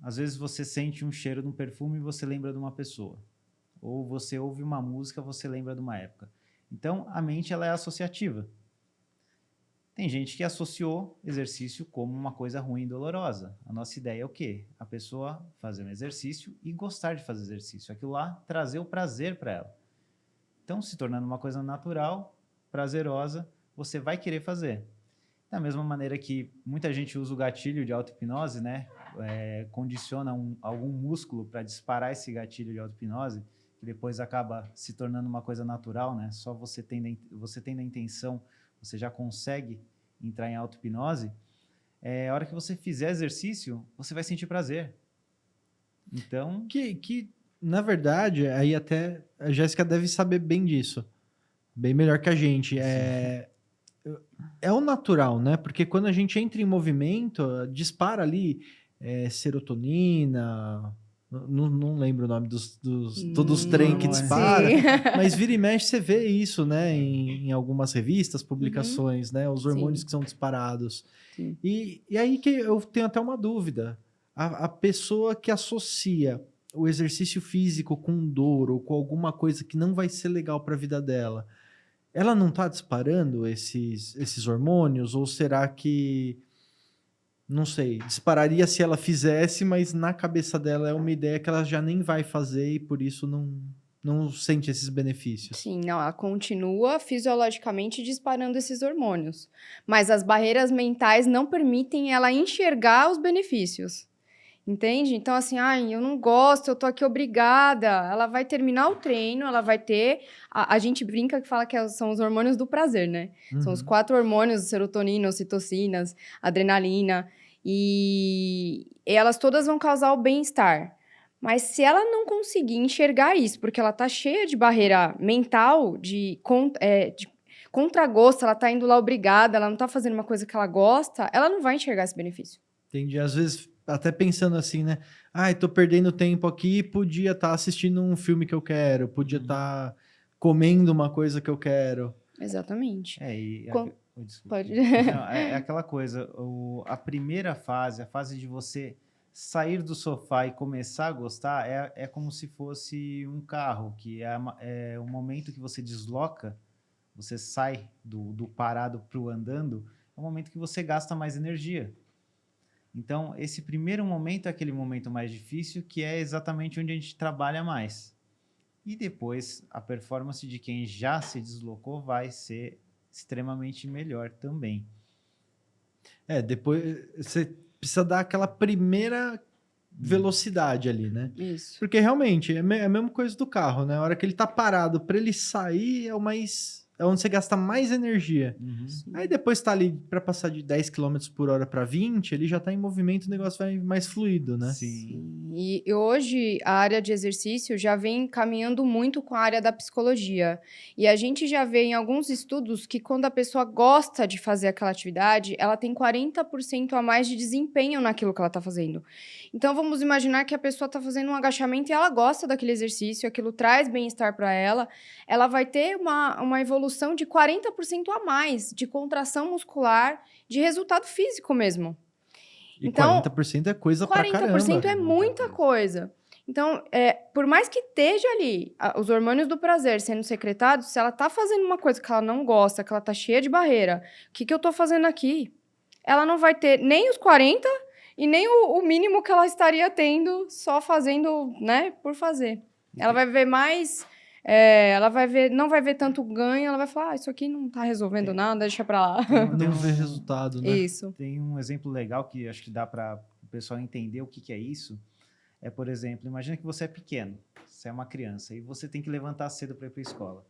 às vezes você sente um cheiro de um perfume e você lembra de uma pessoa. Ou você ouve uma música, você lembra de uma época. Então, a mente ela é associativa. Tem gente que associou exercício como uma coisa ruim e dolorosa. A nossa ideia é o quê? A pessoa fazer um exercício e gostar de fazer exercício. Aquilo lá trazer o prazer para ela. Então, se tornando uma coisa natural, prazerosa, você vai querer fazer. Da mesma maneira que muita gente usa o gatilho de auto-hipnose, né? Condiciona algum músculo para disparar esse gatilho de auto-hipnose, que depois acaba se tornando uma coisa natural, né? Só você tendo a intenção, você já consegue entrar em auto-hipnose. A hora que você fizer exercício, você vai sentir prazer. Então...
Que na verdade, aí até a Jéssica deve saber bem disso. Bem melhor que a gente. É o natural, né? Porque quando a gente entra em movimento, dispara ali serotonina... Não lembro o nome dos todos os trem que dispara, mas vira e mexe você vê isso, né, em algumas revistas, publicações, né, os hormônios que são disparados. E aí que eu tenho até uma dúvida. A pessoa que associa o exercício físico com dor ou com alguma coisa que não vai ser legal para a vida dela, ela não está disparando esses hormônios? Ou será que... Não sei, dispararia se ela fizesse, mas na cabeça dela é uma ideia que ela já nem vai fazer e por isso não sente esses benefícios.
Sim, não, ela continua fisiologicamente disparando esses hormônios, mas as barreiras mentais não permitem ela enxergar os benefícios, entende? Então, assim, eu não gosto, eu tô aqui obrigada. Ela vai terminar o treino, ela vai ter... A gente brinca que fala que são os hormônios do prazer, né? São os 4 hormônios, serotonina, ocitocinas, adrenalina, e elas todas vão causar o bem-estar. Mas se ela não conseguir enxergar isso, porque ela tá cheia de barreira mental, de contragosto, ela tá indo lá obrigada, ela não tá fazendo uma coisa que ela gosta, ela não vai enxergar esse benefício.
Entendi. Às vezes, até pensando assim, né? Tô perdendo tempo aqui, podia estar assistindo um filme que eu quero, podia estar comendo uma coisa que eu quero.
Exatamente.
Desculpa.
Pode.
Não, é aquela coisa, a primeira fase, a fase de você sair do sofá e começar a gostar, é como se fosse um carro, que é o momento que você desloca, você sai do parado para o andando, é o momento que você gasta mais energia. Então, esse primeiro momento é aquele momento mais difícil, que é exatamente onde a gente trabalha mais. E depois, a performance de quem já se deslocou vai ser extremamente melhor também.
Depois você precisa dar aquela primeira velocidade ali, né?
Isso.
Porque realmente é a mesma coisa do carro, né? A hora que ele tá parado, para ele sair é onde você gasta mais energia. Aí depois tá ali para passar de 10 km por hora para 20, ele já tá em movimento, o negócio vai mais fluido, né?
Sim.
E hoje a área de exercício já vem caminhando muito com a área da psicologia. E a gente já vê em alguns estudos que quando a pessoa gosta de fazer aquela atividade, ela tem 40% a mais de desempenho naquilo que ela está fazendo. Então vamos imaginar que a pessoa está fazendo um agachamento e ela gosta daquele exercício, aquilo traz bem-estar para ela, ela vai ter uma evolução de 40% a mais de contração muscular, de resultado físico mesmo.
E
então,
40% é coisa pra caramba.
40% é muita coisa. Então, por mais que esteja ali os hormônios do prazer sendo secretados, se ela tá fazendo uma coisa que ela não gosta, que ela tá cheia de barreira, o que eu tô fazendo aqui? Ela não vai ter nem os 40 e nem o mínimo que ela estaria tendo só fazendo, né, por fazer. Ela vai ver mais... não vai ver tanto ganho, ela vai falar, isso aqui não tá resolvendo nada, deixa pra lá.
Não vê resultado, né?
Isso.
Tem um exemplo legal que acho que dá para o pessoal entender o que é isso. Por exemplo, imagina que você é pequeno, você é uma criança, e você tem que levantar cedo para ir para a escola.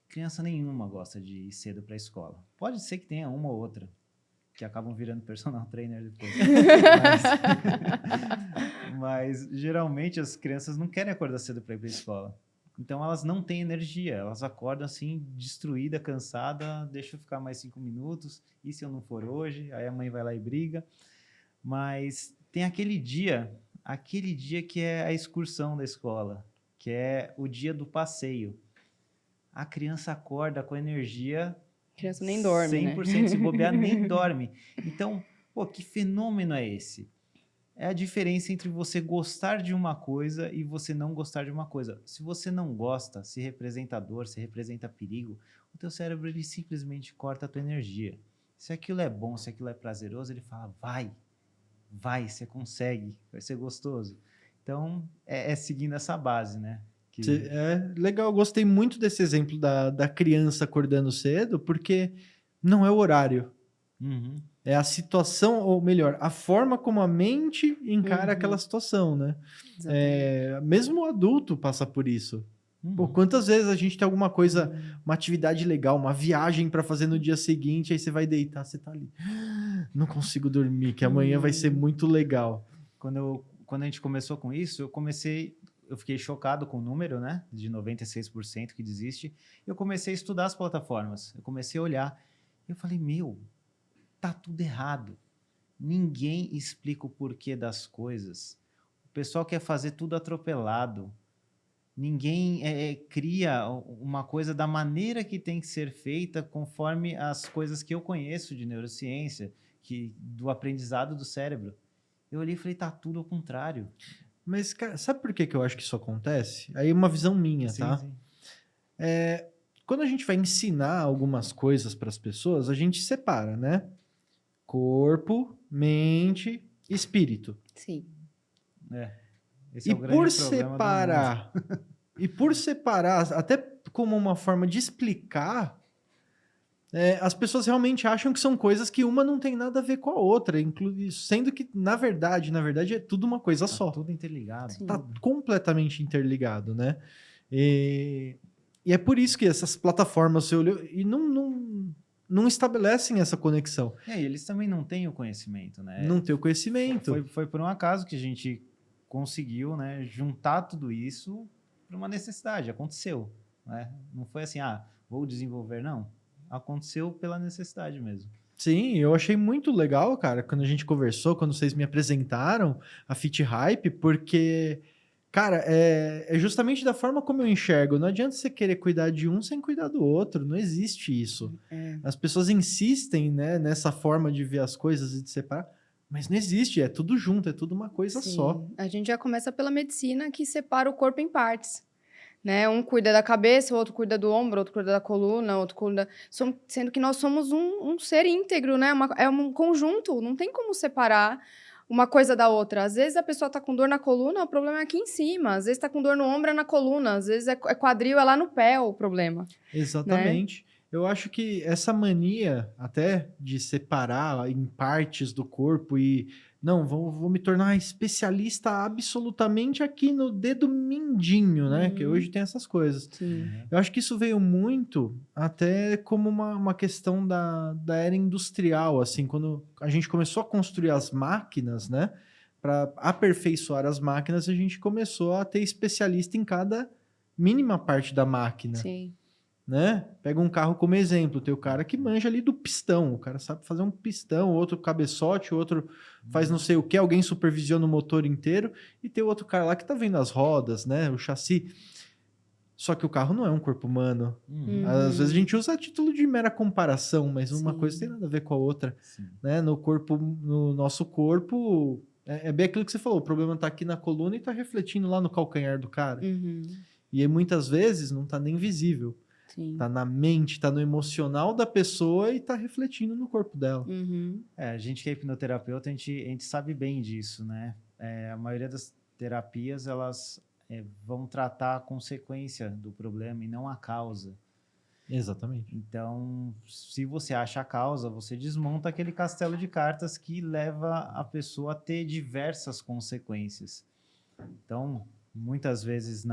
Criança nenhuma gosta de ir cedo para a escola. Pode ser que tenha uma ou outra, que acabam virando personal trainer depois. Mas geralmente as crianças não querem acordar cedo para ir para a escola. Então elas não têm energia, elas acordam assim, destruída, cansada, deixa eu ficar mais 5 minutos, e se eu não for hoje? Aí a mãe vai lá e briga. Mas tem aquele dia que é a excursão da escola, que é o dia do passeio. A criança acorda com energia...
A criança nem dorme,
100% se bobear, nem dorme. Então, que fenômeno é esse? É a diferença entre você gostar de uma coisa e você não gostar de uma coisa. Se você não gosta, se representa dor, se representa perigo, o teu cérebro ele simplesmente corta a tua energia. Se aquilo é bom, se aquilo é prazeroso, ele fala, vai, você consegue, vai ser gostoso. Então, é seguindo essa base, né?
É legal, eu gostei muito desse exemplo da criança acordando cedo, porque não é o horário. É a situação, ou melhor, a forma como a mente encara aquela situação, né? Mesmo o adulto passa por isso. Quantas vezes a gente tem alguma coisa, uma atividade legal, uma viagem para fazer no dia seguinte, aí você vai deitar, você tá ali. Não consigo dormir, que amanhã vai ser muito legal.
Quando a gente começou com isso, eu fiquei chocado com o número, né, de 96% que desiste. Eu comecei a estudar as plataformas. Eu comecei a olhar. Eu falei, tá tudo errado. Ninguém explica o porquê das coisas. O pessoal quer fazer tudo atropelado. Ninguém cria uma coisa da maneira que tem que ser feita conforme as coisas que eu conheço de neurociência, do aprendizado do cérebro. Eu olhei e falei, tá tudo ao contrário.
Mas, cara, sabe por que eu acho que isso acontece? Aí uma visão minha,
sim,
tá?
Sim.
Quando a gente vai ensinar algumas coisas para as pessoas, a gente separa, né? Corpo, mente, espírito.
Sim.
Esse é o grande
separar, e por separar, até como uma forma de explicar, as pessoas realmente acham que são coisas que uma não tem nada a ver com a outra, sendo que, na verdade, é tudo uma coisa só.
Tudo interligado.
Sim.
Tá completamente interligado, né? E é por isso que essas plataformas, você olhou, e não estabelecem essa conexão.
E eles também não têm o conhecimento, né?
Não tem o conhecimento.
Foi por um acaso que a gente conseguiu, né, juntar tudo isso para uma necessidade. Aconteceu, né? Não foi assim, vou desenvolver, não. Aconteceu pela necessidade mesmo.
Sim, eu achei muito legal, cara, quando a gente conversou, quando vocês me apresentaram a Fit Hype, porque Cara, é justamente da forma como eu enxergo. Não adianta você querer cuidar de um sem cuidar do outro. Não existe isso. As pessoas insistem, né, nessa forma de ver as coisas e de separar, mas não existe. É tudo junto, é tudo uma coisa só.
A gente já começa pela medicina que separa o corpo em partes. Né? Um cuida da cabeça, o outro cuida do ombro, o outro cuida da coluna, outro cuida... Sendo que nós somos um ser íntegro, né? É um conjunto, não tem como separar uma coisa da outra. Às vezes a pessoa tá com dor na coluna, o problema é aqui em cima. Às vezes tá com dor no ombro, é na coluna. Às vezes é quadril, é lá no pé o problema.
Exatamente. Né? Eu acho que essa mania até de separar em partes do corpo e... Não, vou me tornar especialista absolutamente aqui no dedo mindinho, né? Que hoje tem essas coisas.
Sim.
Eu acho que isso veio muito até como uma questão da era industrial, assim, quando a gente começou a construir as máquinas, né? Para aperfeiçoar as máquinas, a gente começou a ter especialista em cada mínima parte da máquina.
Sim.
Né? Pega um carro como exemplo, tem o cara que manja ali do pistão, o cara sabe fazer um pistão, outro cabeçote, outro faz não sei o que, alguém supervisiona o motor inteiro, e tem outro cara lá que tá vendo as rodas, né? O chassi. Só que o carro não é um corpo humano. Às vezes a gente usa a título de mera comparação, mas uma coisa tem nada a ver com a outra. Né? No nosso corpo, é bem aquilo que você falou, o problema tá aqui na coluna e tá refletindo lá no calcanhar do cara. E aí, muitas vezes não tá nem visível.
Sim.
Tá na mente, tá no emocional da pessoa e tá refletindo no corpo dela.
A gente que é hipnoterapeuta, a gente sabe bem disso, né? A maioria das terapias, elas vão tratar a consequência do problema e não a causa.
Exatamente.
Então, se você acha a causa, você desmonta aquele castelo de cartas que leva a pessoa a ter diversas consequências. Então, muitas vezes,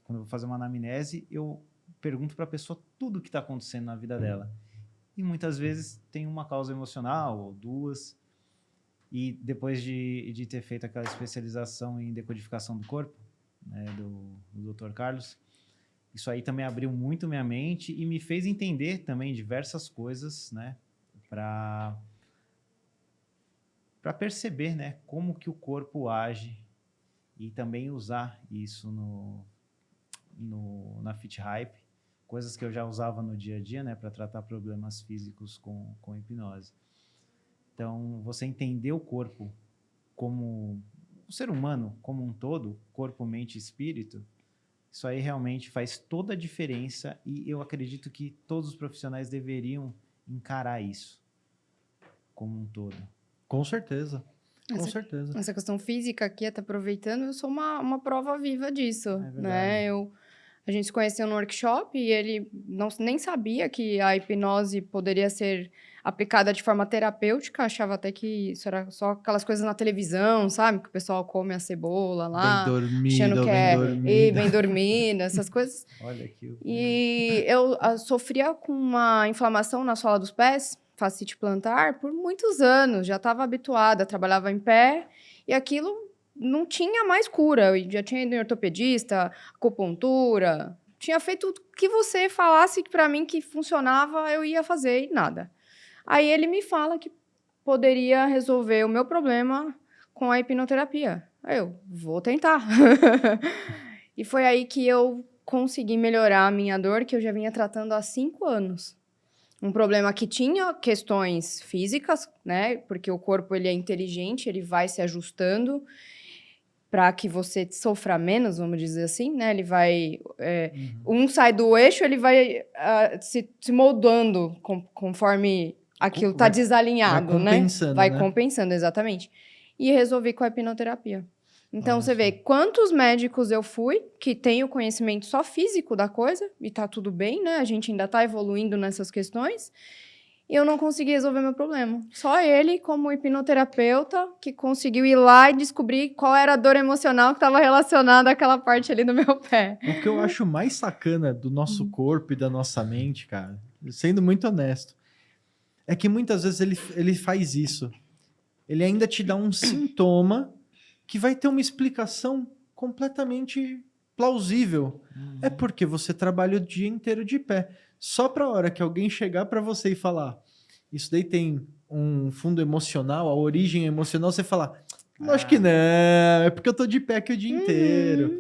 quando eu vou fazer uma anamnese, eu pergunto para a pessoa tudo o que está acontecendo na vida dela. E muitas vezes tem uma causa emocional ou duas. E depois de ter feito aquela especialização em decodificação do corpo, né, do Dr. Carlos, isso aí também abriu muito minha mente e me fez entender também diversas coisas, né, para perceber, né, como que o corpo age e também usar isso na Fit Hype, coisas que eu já usava no dia a dia, né, para tratar problemas físicos com hipnose. Então, você entender o corpo como o ser humano como um todo, corpo, mente e espírito, isso aí realmente faz toda a diferença e eu acredito que todos os profissionais deveriam encarar isso como um todo.
Com certeza. Com certeza.
Essa questão física aqui, até aproveitando, eu sou uma prova viva disso, né? A gente se conheceu no workshop e ele nem sabia que a hipnose poderia ser aplicada de forma terapêutica, achava até que isso era só aquelas coisas na televisão, sabe? Que o pessoal come a cebola lá,
Bem dormido,
achando que bem dormida, essas coisas.
Olha aqui.
E eu sofria com uma inflamação na sola dos pés, fascite plantar, por muitos anos. Já estava habituada, trabalhava em pé e aquilo não tinha mais cura. Eu já tinha ido em ortopedista, acupuntura, tinha feito o que você falasse para mim que funcionava, eu ia fazer e nada. Aí ele me fala que poderia resolver o meu problema com a hipnoterapia. Aí eu vou tentar. E foi aí que eu consegui melhorar a minha dor, que eu já vinha tratando há 5 anos. Um problema que tinha questões físicas, né? Porque o corpo ele é inteligente, ele vai se ajustando para que você sofra menos, vamos dizer assim, né? Ele vai... Um sai do eixo, ele vai se moldando conforme aquilo está desalinhado, né? Vai compensando, exatamente. E resolvi com a hipnoterapia. Então, você vê quantos médicos eu fui que tem o conhecimento só físico da coisa, e tá tudo bem, né? A gente ainda tá evoluindo nessas questões, e eu não consegui resolver meu problema. Só ele, como hipnoterapeuta, que conseguiu ir lá e descobrir qual era a dor emocional que estava relacionada àquela parte ali do meu pé.
O que eu acho mais sacana do nosso corpo e da nossa mente, cara, sendo muito honesto, é que muitas vezes ele faz isso. Ele ainda te dá um sintoma que vai ter uma explicação completamente plausível. É porque você trabalha o dia inteiro de pé. Só para a hora que alguém chegar para você e falar, isso daí tem um fundo emocional, a origem emocional, você falar, Acho que não, é porque eu tô de pé aqui o dia inteiro.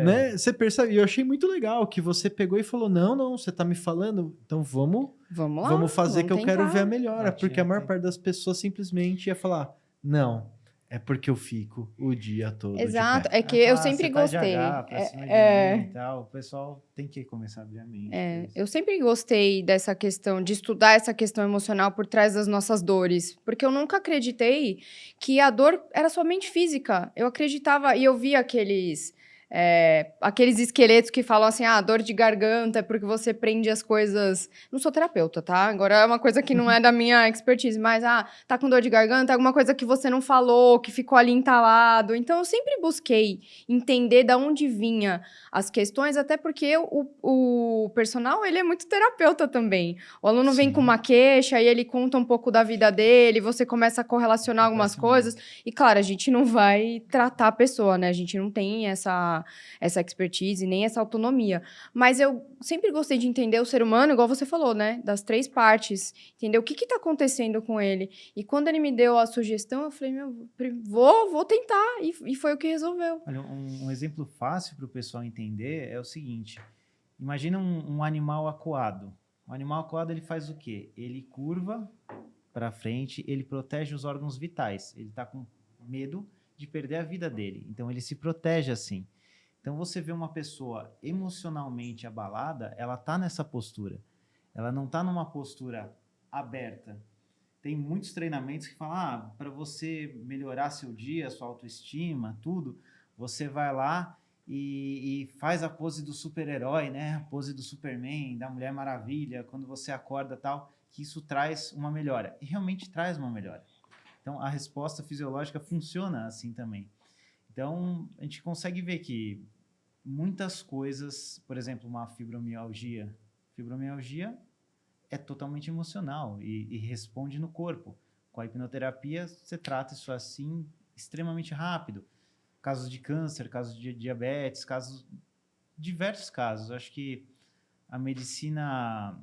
Né? Você percebe? E eu achei muito legal que você pegou e falou: não, você tá me falando, então vamos
Vamos lá.
vamos fazer
vamos
que eu quero
tentar.
ver a melhora. Porque a maior
Tem.
parte das pessoas simplesmente ia falar: não, é porque eu fico o dia todo
Exato.
de pé.
É que eu
Você
sempre
tá de
gostei.
H pra cima de mim e tal. O pessoal tem que começar a abrir a mente. pra isso.
Eu sempre gostei dessa questão, de estudar essa questão emocional por trás das nossas dores. Porque eu nunca acreditei que a dor era somente física. Eu acreditava, e eu via aqueles esqueletos que falam assim, dor de garganta é porque você prende as coisas... Não sou terapeuta, tá? Agora é uma coisa que não é da minha expertise, mas, tá com dor de garganta, alguma coisa que você não falou, que ficou ali entalado. Então, eu sempre busquei entender de onde vinha as questões, até porque o personal, ele é muito terapeuta também. O aluno vem
Sim.
com uma queixa e ele conta um pouco da vida dele, você começa a correlacionar algumas coisas. E, claro, a gente não vai tratar a pessoa, né? A gente não tem essa expertise, nem essa autonomia. Mas eu sempre gostei de entender o ser humano, igual você falou, né? Das 3 partes. Entender o que tá acontecendo com ele. E quando ele me deu a sugestão, eu falei, vou tentar. E foi o que resolveu.
Olha, um exemplo fácil para o pessoal entender é o seguinte. Imagina um animal acuado. O animal acuado, ele faz o quê? Ele curva para frente, ele protege os órgãos vitais. Ele está com medo de perder a vida dele. Então, ele se protege assim. Então, você vê uma pessoa emocionalmente abalada, ela está nessa postura. Ela não está numa postura aberta. Tem muitos treinamentos que falam, para você melhorar seu dia, sua autoestima, tudo, você vai lá e faz a pose do super-herói, né? A pose do Superman, da Mulher Maravilha, quando você acorda tal, que isso traz uma melhora. E realmente traz uma melhora. Então, a resposta fisiológica funciona assim também. Então, a gente consegue ver que muitas coisas, por exemplo, uma fibromialgia é totalmente emocional e responde no corpo. Com a hipnoterapia, você trata isso assim extremamente rápido. Casos de câncer, casos de diabetes, diversos casos. Acho que a medicina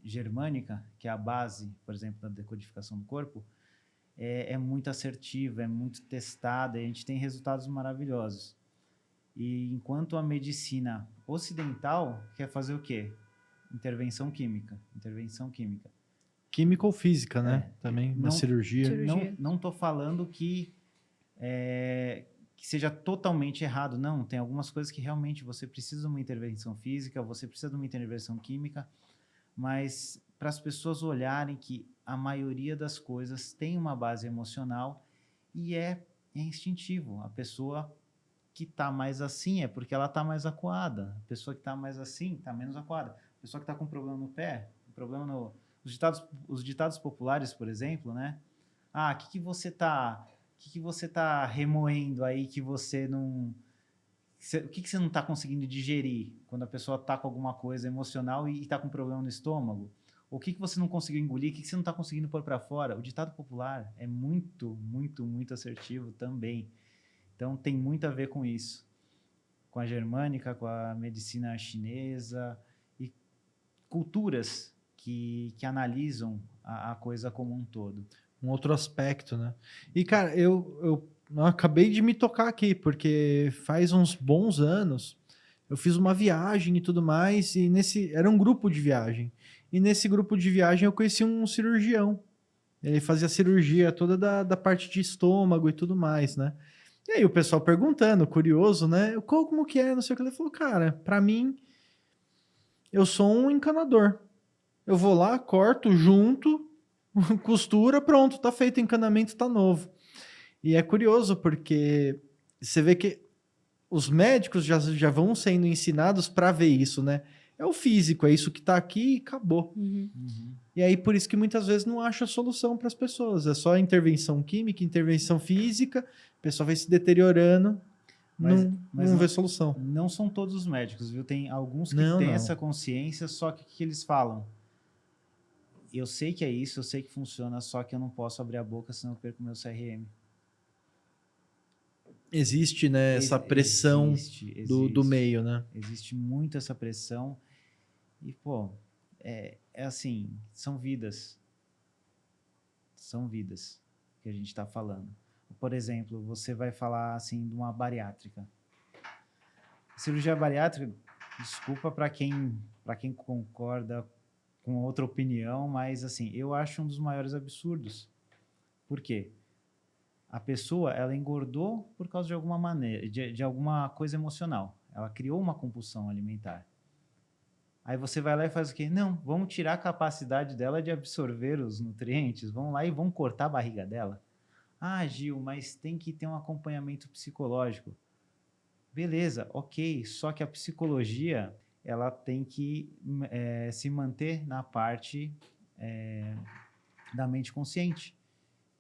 germânica, que é a base, por exemplo, da decodificação do corpo, é muito assertiva, é muito testada, e a gente tem resultados maravilhosos. E enquanto a medicina ocidental quer fazer o quê? Intervenção química.
Química ou física, né? Também, uma cirurgia.
Não estou falando que seja totalmente errado. Não, tem algumas coisas que realmente você precisa de uma intervenção física, você precisa de uma intervenção química, mas para as pessoas olharem que a maioria das coisas tem uma base emocional e é instintivo. A pessoa que está mais assim é porque ela está mais acuada. A pessoa que está mais assim está menos acuada. A pessoa que está com problema no pé, problema no... Os ditados populares, por exemplo, né? O que você tá remoendo aí que você não... O que você não está conseguindo digerir quando a pessoa está com alguma coisa emocional e está com problema no estômago? O que você não conseguiu engolir? O que você não está conseguindo pôr para fora? O ditado popular é muito, muito, muito assertivo também. Então, tem muito a ver com isso. Com a germânica, com a medicina chinesa e culturas que analisam a coisa como um todo.
Um outro aspecto, né? E, cara, eu acabei de me tocar aqui, porque faz uns bons anos eu fiz uma viagem e tudo mais, e era um grupo de viagem. E nesse grupo de viagem eu conheci um cirurgião. Ele fazia cirurgia toda da parte de estômago e tudo mais, né? E aí o pessoal perguntando, curioso, né? Como que é? Não sei o que. Ele falou, cara, pra mim, eu sou um encanador. Eu vou lá, corto, junto, costura, pronto, tá feito o encanamento, tá novo. E é curioso porque você vê que os médicos já vão sendo ensinados para ver isso, né? É o físico, é isso que tá aqui e acabou. E aí por isso que muitas vezes não acha solução para as pessoas. É só intervenção química, intervenção física, o pessoal vai se deteriorando, mas não vê solução.
Não são todos os médicos, viu? Tem alguns que têm essa consciência, só que eles falam: eu sei que é isso, eu sei que funciona, só que eu não posso abrir a boca, senão eu perco meu CRM.
Existe, né, essa pressão do meio, né?
Existe muito essa pressão. E, pô, é assim, são vidas. são vidas que a gente está falando. Por exemplo, você vai falar assim de uma bariátrica. Cirurgia bariátrica, desculpa para quem concorda com outra opinião, mas assim, eu acho um dos maiores absurdos. Por quê? A pessoa, ela engordou por causa de alguma maneira, de alguma coisa emocional. Ela criou uma compulsão alimentar. Aí você vai lá e faz o quê? Não, vamos tirar a capacidade dela de absorver os nutrientes, vamos lá e vamos cortar a barriga dela. Ah, Gil, mas tem que ter um acompanhamento psicológico. Beleza, ok, só que a psicologia, ela tem que se manter na parte da mente consciente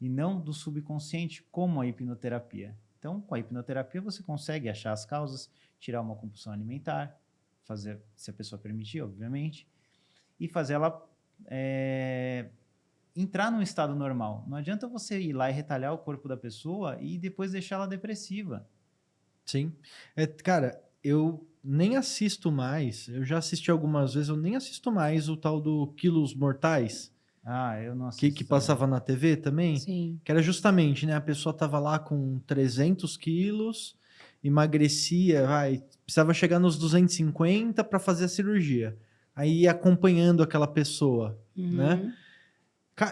e não do subconsciente, como a hipnoterapia. Então, com a hipnoterapia, você consegue achar as causas, tirar uma compulsão alimentar, fazer, se a pessoa permitir, obviamente, e fazer ela entrar num estado normal. Não adianta você ir lá e retalhar o corpo da pessoa e depois deixar ela depressiva.
Sim. Cara, eu nem assisto mais, eu já assisti algumas vezes, eu nem assisto mais o tal do Quilos Mortais.
Ah, eu não assisto.
Que passava na TV também.
Sim.
Que era justamente, né? A pessoa tava lá com 300 quilos, emagrecia, precisava chegar nos 250 para fazer a cirurgia. Aí ia acompanhando aquela pessoa, né?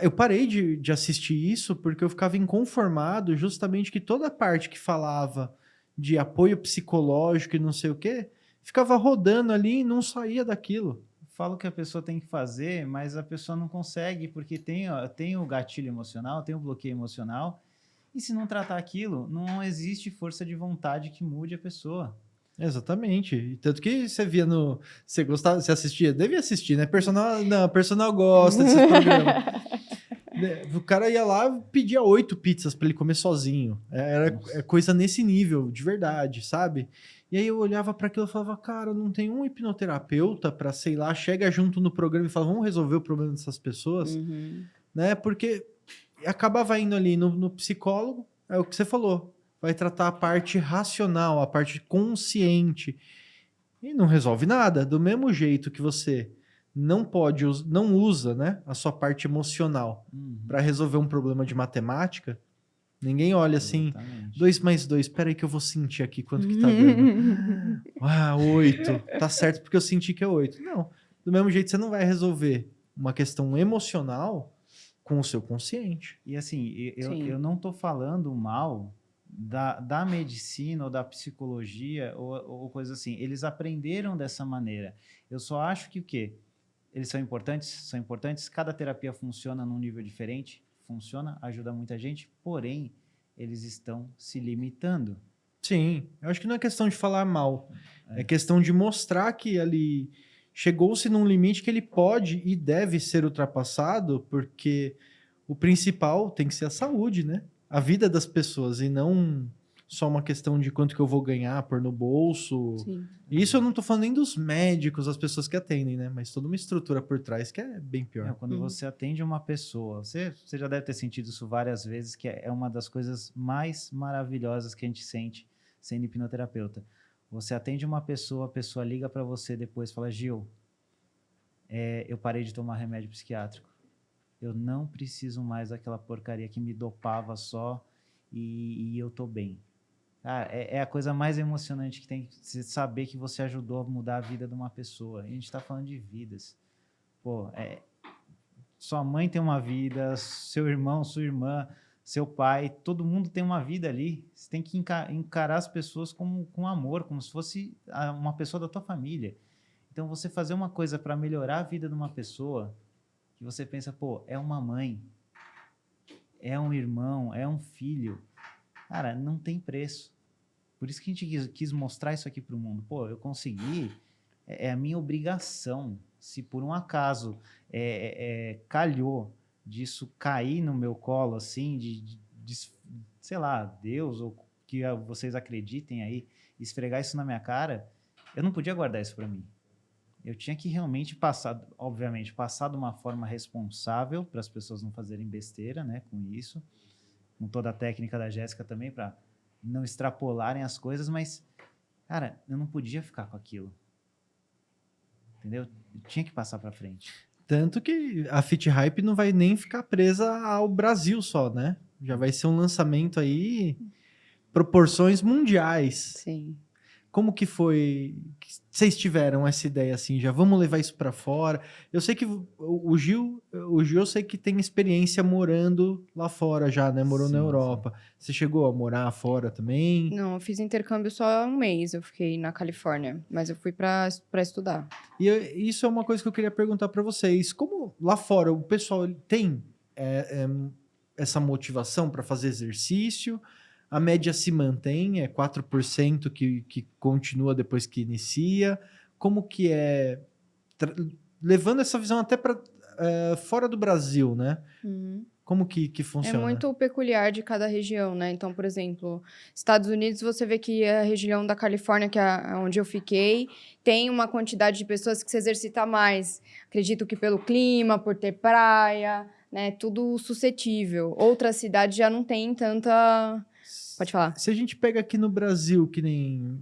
Eu parei de assistir isso porque eu ficava inconformado justamente que toda a parte que falava de apoio psicológico e não sei o quê, ficava rodando ali e não saía daquilo.
Falo que a pessoa tem que fazer, mas a pessoa não consegue, porque tem o gatilho emocional, tem o bloqueio emocional, e se não tratar aquilo, não existe força de vontade que mude a pessoa.
Exatamente. E tanto que você via no... Você gostava, você assistia? Devia assistir, né? Personal gosta desses programas. O cara ia lá e pedia 8 pizzas para ele comer sozinho. Era coisa nesse nível, de verdade, sabe? E aí eu olhava para aquilo e falava, cara, não tem um hipnoterapeuta para, sei lá, chega junto no programa e fala, vamos resolver o problema dessas pessoas, né? Porque acabava indo ali no psicólogo, é o que você falou, vai tratar a parte racional, a parte consciente, e não resolve nada. Do mesmo jeito que você não usa, né, a sua parte emocional para resolver um problema de matemática, ninguém olha assim, 2 mais 2, espera aí que eu vou sentir aqui quanto que tá dando. 8, tá certo porque eu senti que é 8. Não, do mesmo jeito você não vai resolver uma questão emocional com o seu consciente.
E assim, eu não tô falando mal da medicina ou da psicologia ou coisa assim. Eles aprenderam dessa maneira. Eu só acho que o quê? Eles são importantes? São importantes. Cada terapia funciona num nível diferente. Funciona, ajuda muita gente. Porém, eles estão se limitando.
Sim, eu acho que não é questão de falar mal. É questão de mostrar que ali chegou-se num limite que ele pode e deve ser ultrapassado, porque o principal tem que ser a saúde, né? A vida das pessoas, e não só uma questão de quanto que eu vou ganhar, pôr no bolso.
Sim.
Isso eu não tô falando nem dos médicos, as pessoas que atendem, né? Mas toda uma estrutura por trás que é bem pior.
Quando você atende uma pessoa, você já deve ter sentido isso várias vezes, que é uma das coisas mais maravilhosas que a gente sente sendo hipnoterapeuta. Você atende uma pessoa, a pessoa liga para você depois e fala, Gil, eu parei de tomar remédio psiquiátrico. Eu não preciso mais daquela porcaria que me dopava só e eu tô bem. Cara, é a coisa mais emocionante que tem, você saber que você ajudou a mudar a vida de uma pessoa. A gente tá falando de vidas. Pô, sua mãe tem uma vida, seu irmão, sua irmã, seu pai, todo mundo tem uma vida ali. Você tem que encarar as pessoas com amor, como se fosse uma pessoa da tua família. Então, você fazer uma coisa para melhorar a vida de uma pessoa, que você pensa, pô, é uma mãe, é um irmão, é um filho. Cara, não tem preço. Por isso que a gente quis mostrar isso aqui para o mundo. Pô, eu consegui, é a minha obrigação. Se por um acaso calhou disso cair no meu colo, assim, de sei lá, Deus, ou que vocês acreditem aí, esfregar isso na minha cara, eu não podia guardar isso para mim. Eu tinha que realmente passar de uma forma responsável para as pessoas não fazerem besteira, né, com isso, com toda a técnica da Jéssica também, para não extrapolarem as coisas, mas, cara, eu não podia ficar com aquilo. Entendeu? Eu tinha que passar para frente.
Tanto que a Fit Hype não vai nem ficar presa ao Brasil só, né? Já vai ser um lançamento aí, proporções mundiais.
Sim.
Como que foi que vocês tiveram essa ideia assim, já vamos levar isso pra fora? Eu sei que o Gil eu sei que tem experiência morando lá fora já, né? Morou na
Sim,
Europa. Você chegou a morar fora também?
Não, eu fiz intercâmbio só um mês, eu fiquei na Califórnia, mas eu fui pra estudar.
E isso é uma coisa que eu queria perguntar pra vocês. Como lá fora o pessoal tem essa motivação para fazer exercício? A média se mantém, é 4% que continua depois que inicia. Como que é... levando essa visão até para fora do Brasil, né? Como que funciona?
É muito peculiar de cada região, né? Então, por exemplo, Estados Unidos, você vê que a região da Califórnia, que é onde eu fiquei, tem uma quantidade de pessoas que se exercita mais. Acredito que pelo clima, por ter praia, né? Tudo suscetível. Outras cidades já não tem tanta... Pode falar.
Se a gente pega aqui no Brasil, que nem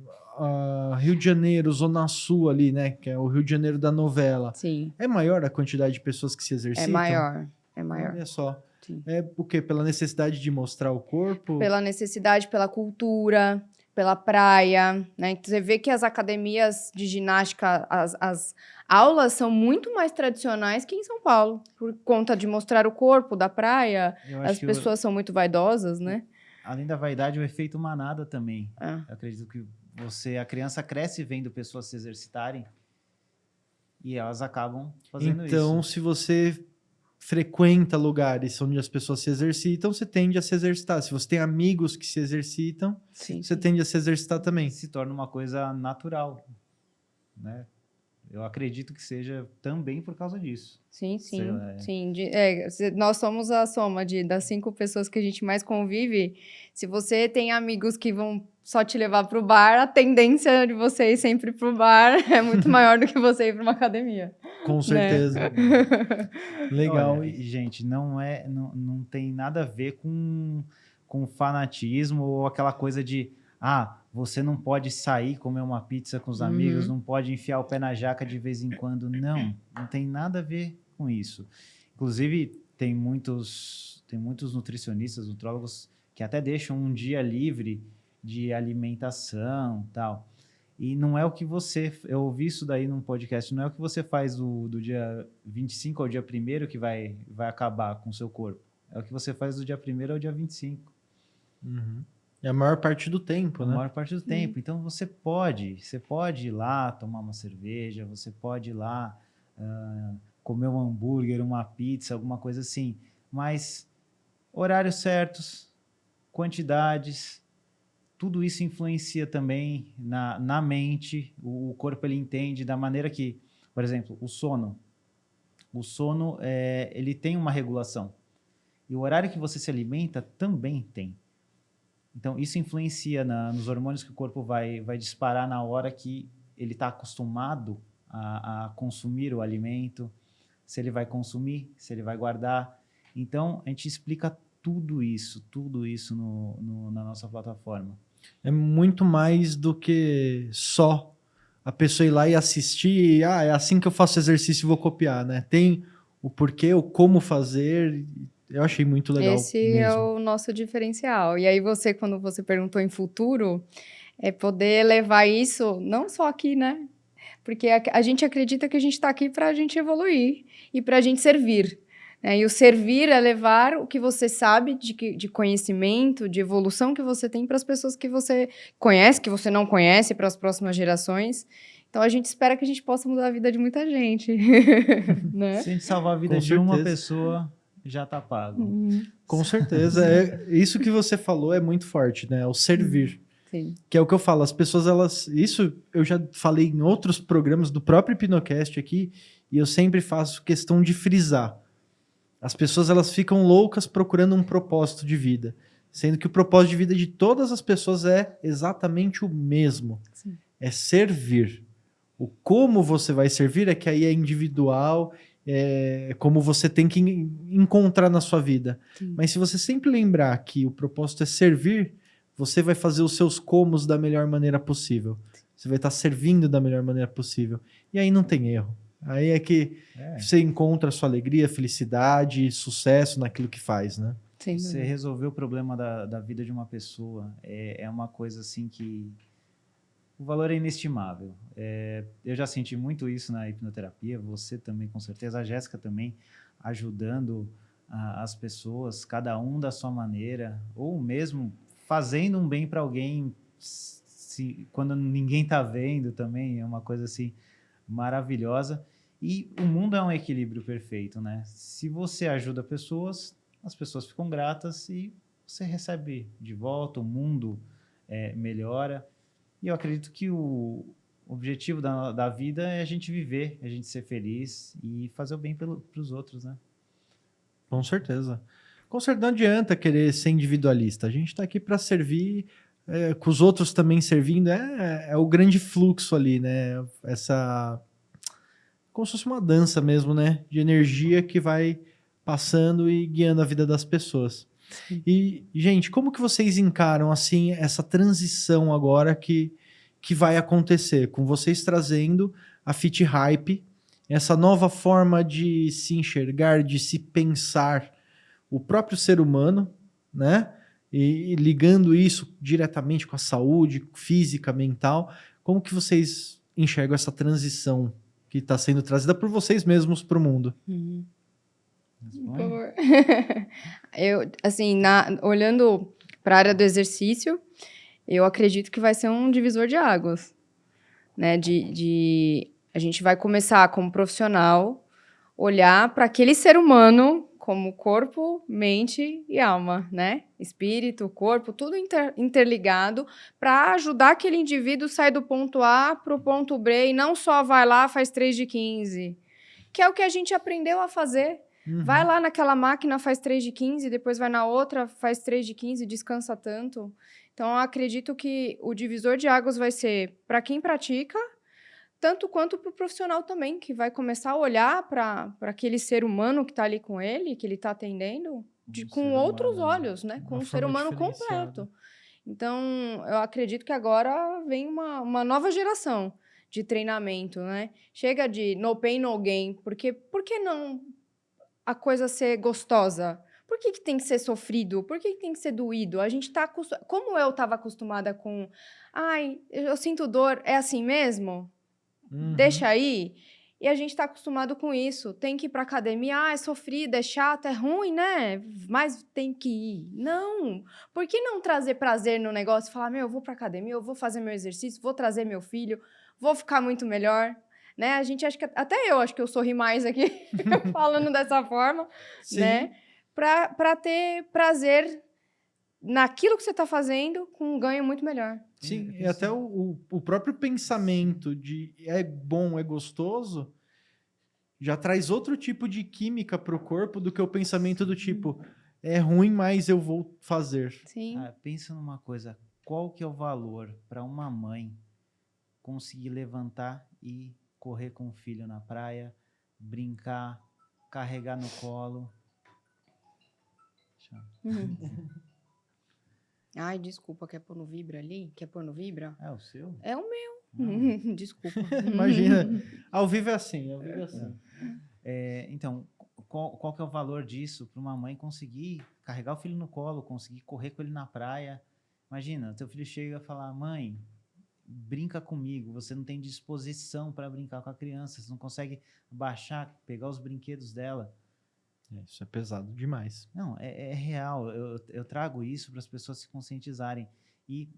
Rio de Janeiro, Zona Sul ali, né? Que é o Rio de Janeiro da novela.
Sim.
É maior a quantidade de pessoas que se exercitam?
É maior.
Olha só.
Sim.
É o quê? Pela necessidade de mostrar o corpo?
Pela necessidade, pela cultura, pela praia, né? Você vê que as academias de ginástica, as aulas são muito mais tradicionais que em São Paulo. Por conta de mostrar o corpo da praia,
Eu acho
as
que
pessoas são muito vaidosas, né?
além da vaidade, o efeito manada também.
Ah.
Eu acredito que a criança cresce vendo pessoas se exercitarem e elas acabam fazendo isso.
Então, se você frequenta lugares onde as pessoas se exercitam, você tende a se exercitar. Se você tem amigos que se exercitam,
Sim.
você tende a se exercitar também.
Se torna uma coisa natural, né? Eu acredito que seja também por causa disso.
Sim.
Sei,
Sim. Nós somos a soma das 5 pessoas que a gente mais convive. Se você tem amigos que vão só te levar pro bar, a tendência de você ir sempre pro bar é muito maior do que você ir para uma academia.
Com certeza. Legal.
Olha, gente, não tem nada a ver com fanatismo ou aquela coisa de você não pode sair comer uma pizza com os amigos, não pode enfiar o pé na jaca de vez em quando. Não tem nada a ver com isso. Inclusive, tem muitos nutricionistas, nutrólogos, que até deixam um dia livre de alimentação e tal. E não é o que eu ouvi isso daí num podcast, não é o que você faz do dia 25 ao dia 1º que vai acabar com o seu corpo. É o que você faz do dia 1º ao dia 25.
É a maior parte do tempo, né?
A maior parte do tempo. Então, você pode ir lá tomar uma cerveja, você pode ir lá comer um hambúrguer, uma pizza, alguma coisa assim. Mas horários certos, quantidades, tudo isso influencia também na mente. O corpo, ele entende da maneira que, por exemplo, o sono. O sono, ele tem uma regulação. E o horário que você se alimenta também tem. Então, isso influencia nos hormônios que o corpo vai disparar na hora que ele está acostumado a consumir o alimento, se ele vai consumir, se ele vai guardar. Então, a gente explica tudo isso na nossa plataforma.
É muito mais do que só a pessoa ir lá e assistir e, é assim que eu faço exercício e vou copiar, né? Tem o porquê, o como fazer. Eu achei muito legal.
Esse
mesmo.
é o nosso diferencial. E aí quando você perguntou em futuro, é poder levar isso, não só aqui, né? Porque a gente acredita que a gente está aqui para a gente evoluir e para a gente servir. Né? E o servir é levar o que você sabe de conhecimento, de evolução que você tem para as pessoas que você conhece, que você não conhece, para as próximas gerações. Então, a gente espera que a gente possa mudar a vida de muita gente. Né?
Se a gente salvar a vida de uma pessoa, já está pago.
Com certeza. Isso que você falou é muito forte, né? O servir.
Sim.
Que é o que eu falo. As pessoas, isso eu já falei em outros programas do próprio Hipnocast aqui, e eu sempre faço questão de frisar. As pessoas, elas ficam loucas procurando um propósito de vida, sendo que o propósito de vida de todas as pessoas é exatamente o mesmo.
Sim.
É servir. O como você vai servir é que aí é individual, como você tem que encontrar na sua vida.
Sim.
Mas se você sempre lembrar que o propósito é servir, você vai fazer os seus comos da melhor maneira possível. Você vai estar servindo da melhor maneira possível. E aí não tem erro. Aí é que você encontra a sua alegria, felicidade, sucesso naquilo que faz, né?
Sem
Você
dúvida.
resolver o problema da vida de uma pessoa é uma coisa assim que o valor é inestimável. Eu já senti muito isso na hipnoterapia, você também com certeza, a Jéssica também, ajudando as pessoas, cada um da sua maneira, ou mesmo fazendo um bem para alguém quando ninguém está vendo também, é uma coisa assim maravilhosa. E o mundo é um equilíbrio perfeito, né? Se você ajuda pessoas, as pessoas ficam gratas e você recebe de volta, o mundo melhora. E eu acredito que o objetivo da vida é a gente viver, a gente ser feliz e fazer o bem para os outros, né?
Com certeza. Com certeza não adianta querer ser individualista. A gente está aqui para servir, com os outros também servindo. É o grande fluxo ali, né? Como se fosse uma dança mesmo, né? De energia que vai passando e guiando a vida das pessoas. E, gente, como que vocês encaram, assim, essa transição agora que vai acontecer? Com vocês trazendo a Fit Hype, essa nova forma de se enxergar, de se pensar o próprio ser humano, né? E ligando isso diretamente com a saúde física, mental. Como que vocês enxergam essa transição que está sendo trazida por vocês mesmos para o mundo?
Por favor. Eu, assim, olhando para a área do exercício, eu acredito que vai ser um divisor de águas, né? A gente vai começar como profissional, olhar para aquele ser humano como corpo, mente e alma, né? Espírito, corpo, tudo interligado para ajudar aquele indivíduo a sair do ponto A para o ponto B e não só vai lá, faz 3 de 15, que é o que a gente aprendeu a fazer. Vai lá naquela máquina, faz 3 de 15, depois vai na outra, faz 3 de 15, descansa tanto. Então, eu acredito que o divisor de águas vai ser para quem pratica, tanto quanto para o profissional também, que vai começar a olhar para aquele ser humano que está ali com ele, que ele está atendendo, com outros olhos, né? Com um ser humano completo. Então, eu acredito que agora vem uma nova geração de treinamento, né? Chega de no pain, no gain, porque por que não a coisa ser gostosa? Por que tem que ser sofrido? Por que tem que ser doído? A gente tá como eu estava acostumada com, ai, eu sinto dor, é assim mesmo? Deixa aí. E a gente está acostumado com isso. Tem que ir para academia, é sofrido, é chato, é ruim, né? Mas tem que ir. Não. Por que não trazer prazer no negócio e falar, eu vou para academia, eu vou fazer meu exercício, vou trazer meu filho, vou ficar muito melhor? Né? A gente acha que até eu acho que eu sorri mais aqui falando dessa forma,
Sim.
né? Para ter prazer naquilo que você está fazendo com um ganho muito melhor.
Sim, e até o próprio pensamento de é bom, é gostoso, já traz outro tipo de química para o corpo do que o pensamento do tipo, é ruim, mas eu vou fazer.
Sim.
Pensa numa coisa, qual que é o valor para uma mãe conseguir levantar e correr com o filho na praia, brincar, carregar no colo?
Ai, desculpa, quer pôr no vibra ali? Quer pôr no vibra?
É o seu?
É o meu. Desculpa.
Imagina, ao vivo é assim, ao vivo é assim.
Então, qual que é o valor disso para uma mãe conseguir carregar o filho no colo, conseguir correr com ele na praia? Imagina, teu filho chega e fala, mãe, brinca comigo, você não tem disposição para brincar com a criança, você não consegue baixar, pegar os brinquedos dela.
Isso é pesado demais.
Não, é real. Eu trago isso para as pessoas se conscientizarem. E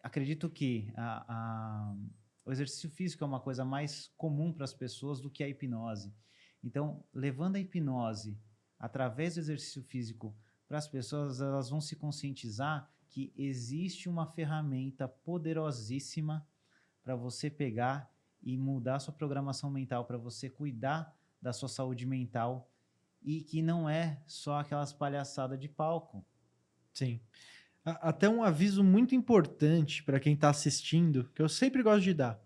acredito que o exercício físico é uma coisa mais comum para as pessoas do que a hipnose. Então, levando a hipnose através do exercício físico para as pessoas, elas vão se conscientizar que existe uma ferramenta poderosíssima para você pegar e mudar a sua programação mental, para você cuidar da sua saúde mental, e que não é só aquelas palhaçadas de palco.
Sim. Até um aviso muito importante para quem está assistindo, que eu sempre gosto de dar.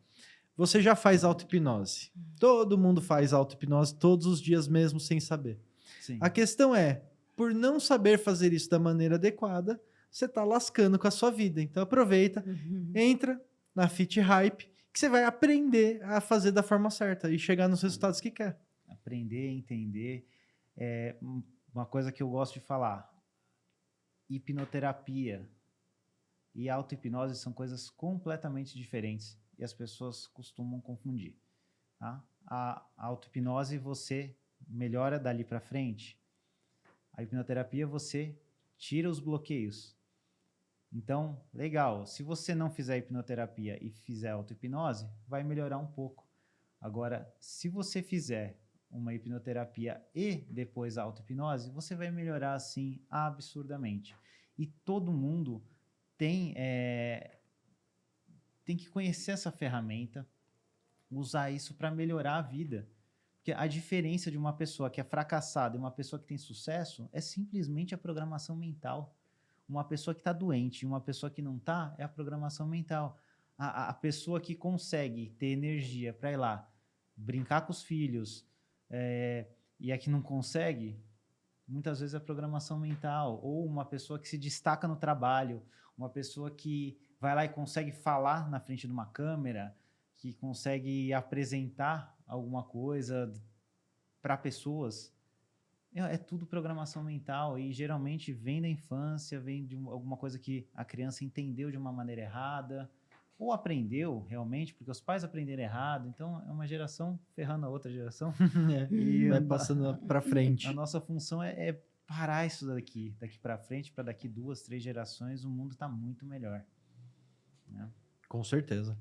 Você já faz auto-hipnose. Todo mundo faz auto-hipnose todos os dias mesmo sem saber.
Sim.
A questão é, por não saber fazer isso da maneira adequada, você está lascando com a sua vida. Então aproveita, entra na Fit Hype que você vai aprender a fazer da forma certa e chegar nos resultados que quer.
Aprender, entender. Uma coisa que eu gosto de falar, hipnoterapia e auto-hipnose são coisas completamente diferentes e as pessoas costumam confundir. Tá? A auto-hipnose você melhora dali para frente. A hipnoterapia você tira os bloqueios. Então, legal, se você não fizer hipnoterapia e fizer auto-hipnose, vai melhorar um pouco. Agora, se você fizer uma hipnoterapia e depois a auto-hipnose, você vai melhorar, assim, absurdamente. E todo mundo tem que conhecer essa ferramenta, usar isso para melhorar a vida. Porque a diferença de uma pessoa que é fracassada e uma pessoa que tem sucesso é simplesmente a programação mental. Uma pessoa que está doente e uma pessoa que não está é a programação mental. A pessoa que consegue ter energia para ir lá brincar com os filhos e a que não consegue, muitas vezes é a programação mental. Ou uma pessoa que se destaca no trabalho, uma pessoa que vai lá e consegue falar na frente de uma câmera, que consegue apresentar alguma coisa para pessoas. É tudo programação mental e geralmente vem da infância, vem de alguma coisa que a criança entendeu de uma maneira errada ou aprendeu realmente, porque os pais aprenderam errado. Então, é uma geração ferrando a outra geração.
E vai passando para frente.
A nossa função é parar isso daqui para frente, para daqui 2, 3 gerações, o mundo está muito melhor. Né?
Com certeza.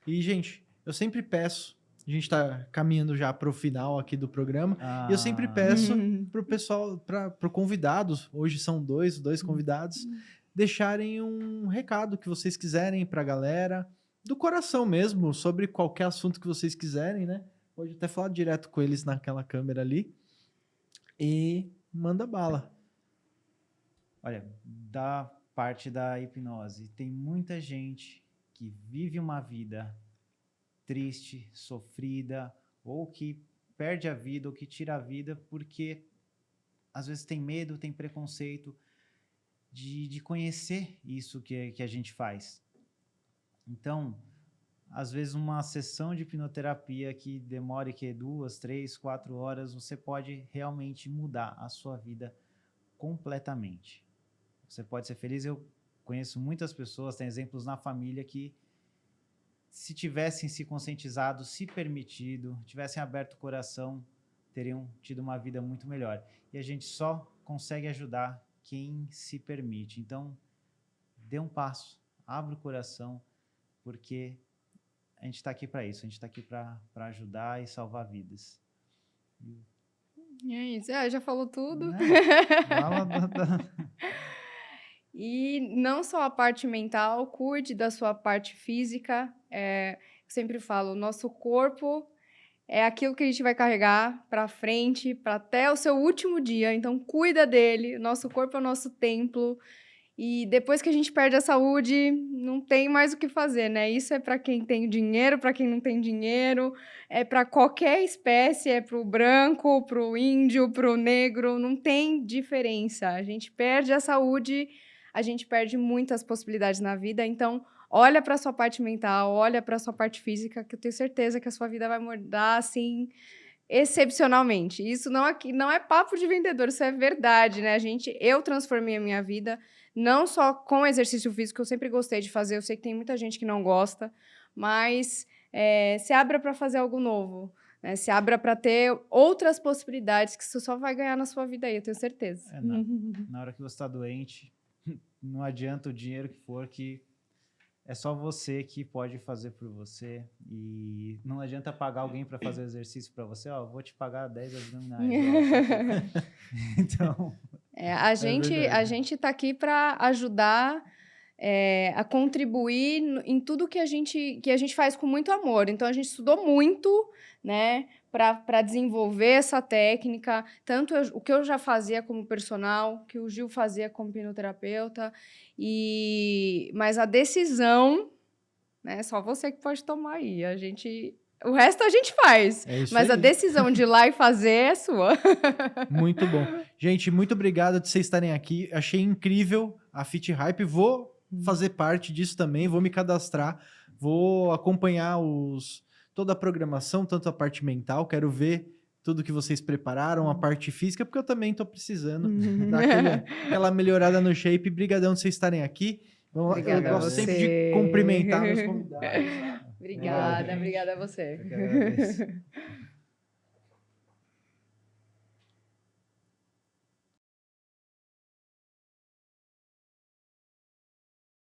E, gente, eu sempre peço, a gente está caminhando já para o final aqui do programa, e eu sempre peço para o pessoal, para o convidados, hoje são dois convidados, deixarem um recado que vocês quiserem para a galera, do coração mesmo, sobre qualquer assunto que vocês quiserem, né? Pode até falar direto com eles naquela câmera ali. E manda bala.
Olha, da parte da hipnose, tem muita gente que vive uma vida triste, sofrida, ou que perde a vida, ou que tira a vida, porque às vezes tem medo, tem preconceito de conhecer isso que a gente faz. Então, às vezes uma sessão de hipnoterapia que demore 2, 3, 4 horas, você pode realmente mudar a sua vida completamente. Você pode ser feliz. Eu conheço muitas pessoas, tem exemplos na família que, se tivessem se conscientizado, se permitido, tivessem aberto o coração, teriam tido uma vida muito melhor. E a gente só consegue ajudar quem se permite. Então, dê um passo, abra o coração, porque a gente está aqui para isso, a gente está aqui para ajudar e salvar vidas.
É isso, já falou tudo. E não só a parte mental, cuide da sua parte física. Eu sempre falo, o nosso corpo é aquilo que a gente vai carregar para frente, para até o seu último dia. Então, cuida dele. Nosso corpo é o nosso templo. E depois que a gente perde a saúde, não tem mais o que fazer, né? Isso é para quem tem dinheiro, para quem não tem dinheiro, é para qualquer espécie, é para o branco, para o índio, para o negro, não tem diferença. A gente perde a saúde, a gente perde muitas possibilidades na vida. Então, olha para a sua parte mental, olha para a sua parte física, que eu tenho certeza que a sua vida vai mudar, assim, excepcionalmente. Isso não é papo de vendedor, isso é verdade, né? Eu transformei a minha vida, não só com exercício físico, que eu sempre gostei de fazer, eu sei que tem muita gente que não gosta, mas se abra para fazer algo novo, né? Se abra para ter outras possibilidades que você só vai ganhar na sua vida aí, eu tenho certeza.
Na hora que você está doente, não adianta o dinheiro que for, que é só você que pode fazer por você. E não adianta pagar alguém para fazer o exercício para você. Vou te pagar 10 abdominais. Então,
a gente está aqui para ajudar, a contribuir em tudo que a gente faz com muito amor. Então, a gente estudou muito, né, para desenvolver essa técnica, tanto o que eu já fazia como personal, que o Gil fazia como hipnoterapeuta, mas a decisão, né, só você que pode tomar aí. O resto a gente faz, mas a decisão de ir lá e fazer é sua.
Muito bom. Gente, muito obrigado de vocês estarem aqui. Achei incrível a Fit Hype. Vou fazer parte disso também, vou me cadastrar. Vou acompanhar toda a programação, tanto a parte mental, quero ver tudo que vocês prepararam, a parte física, porque eu também tô precisando dar aquela melhorada no shape. Brigadão de vocês estarem aqui.
Obrigada
Eu
a
gosto
você.
sempre de cumprimentar meus convidados.
Obrigada a você.
Eu que agradeço.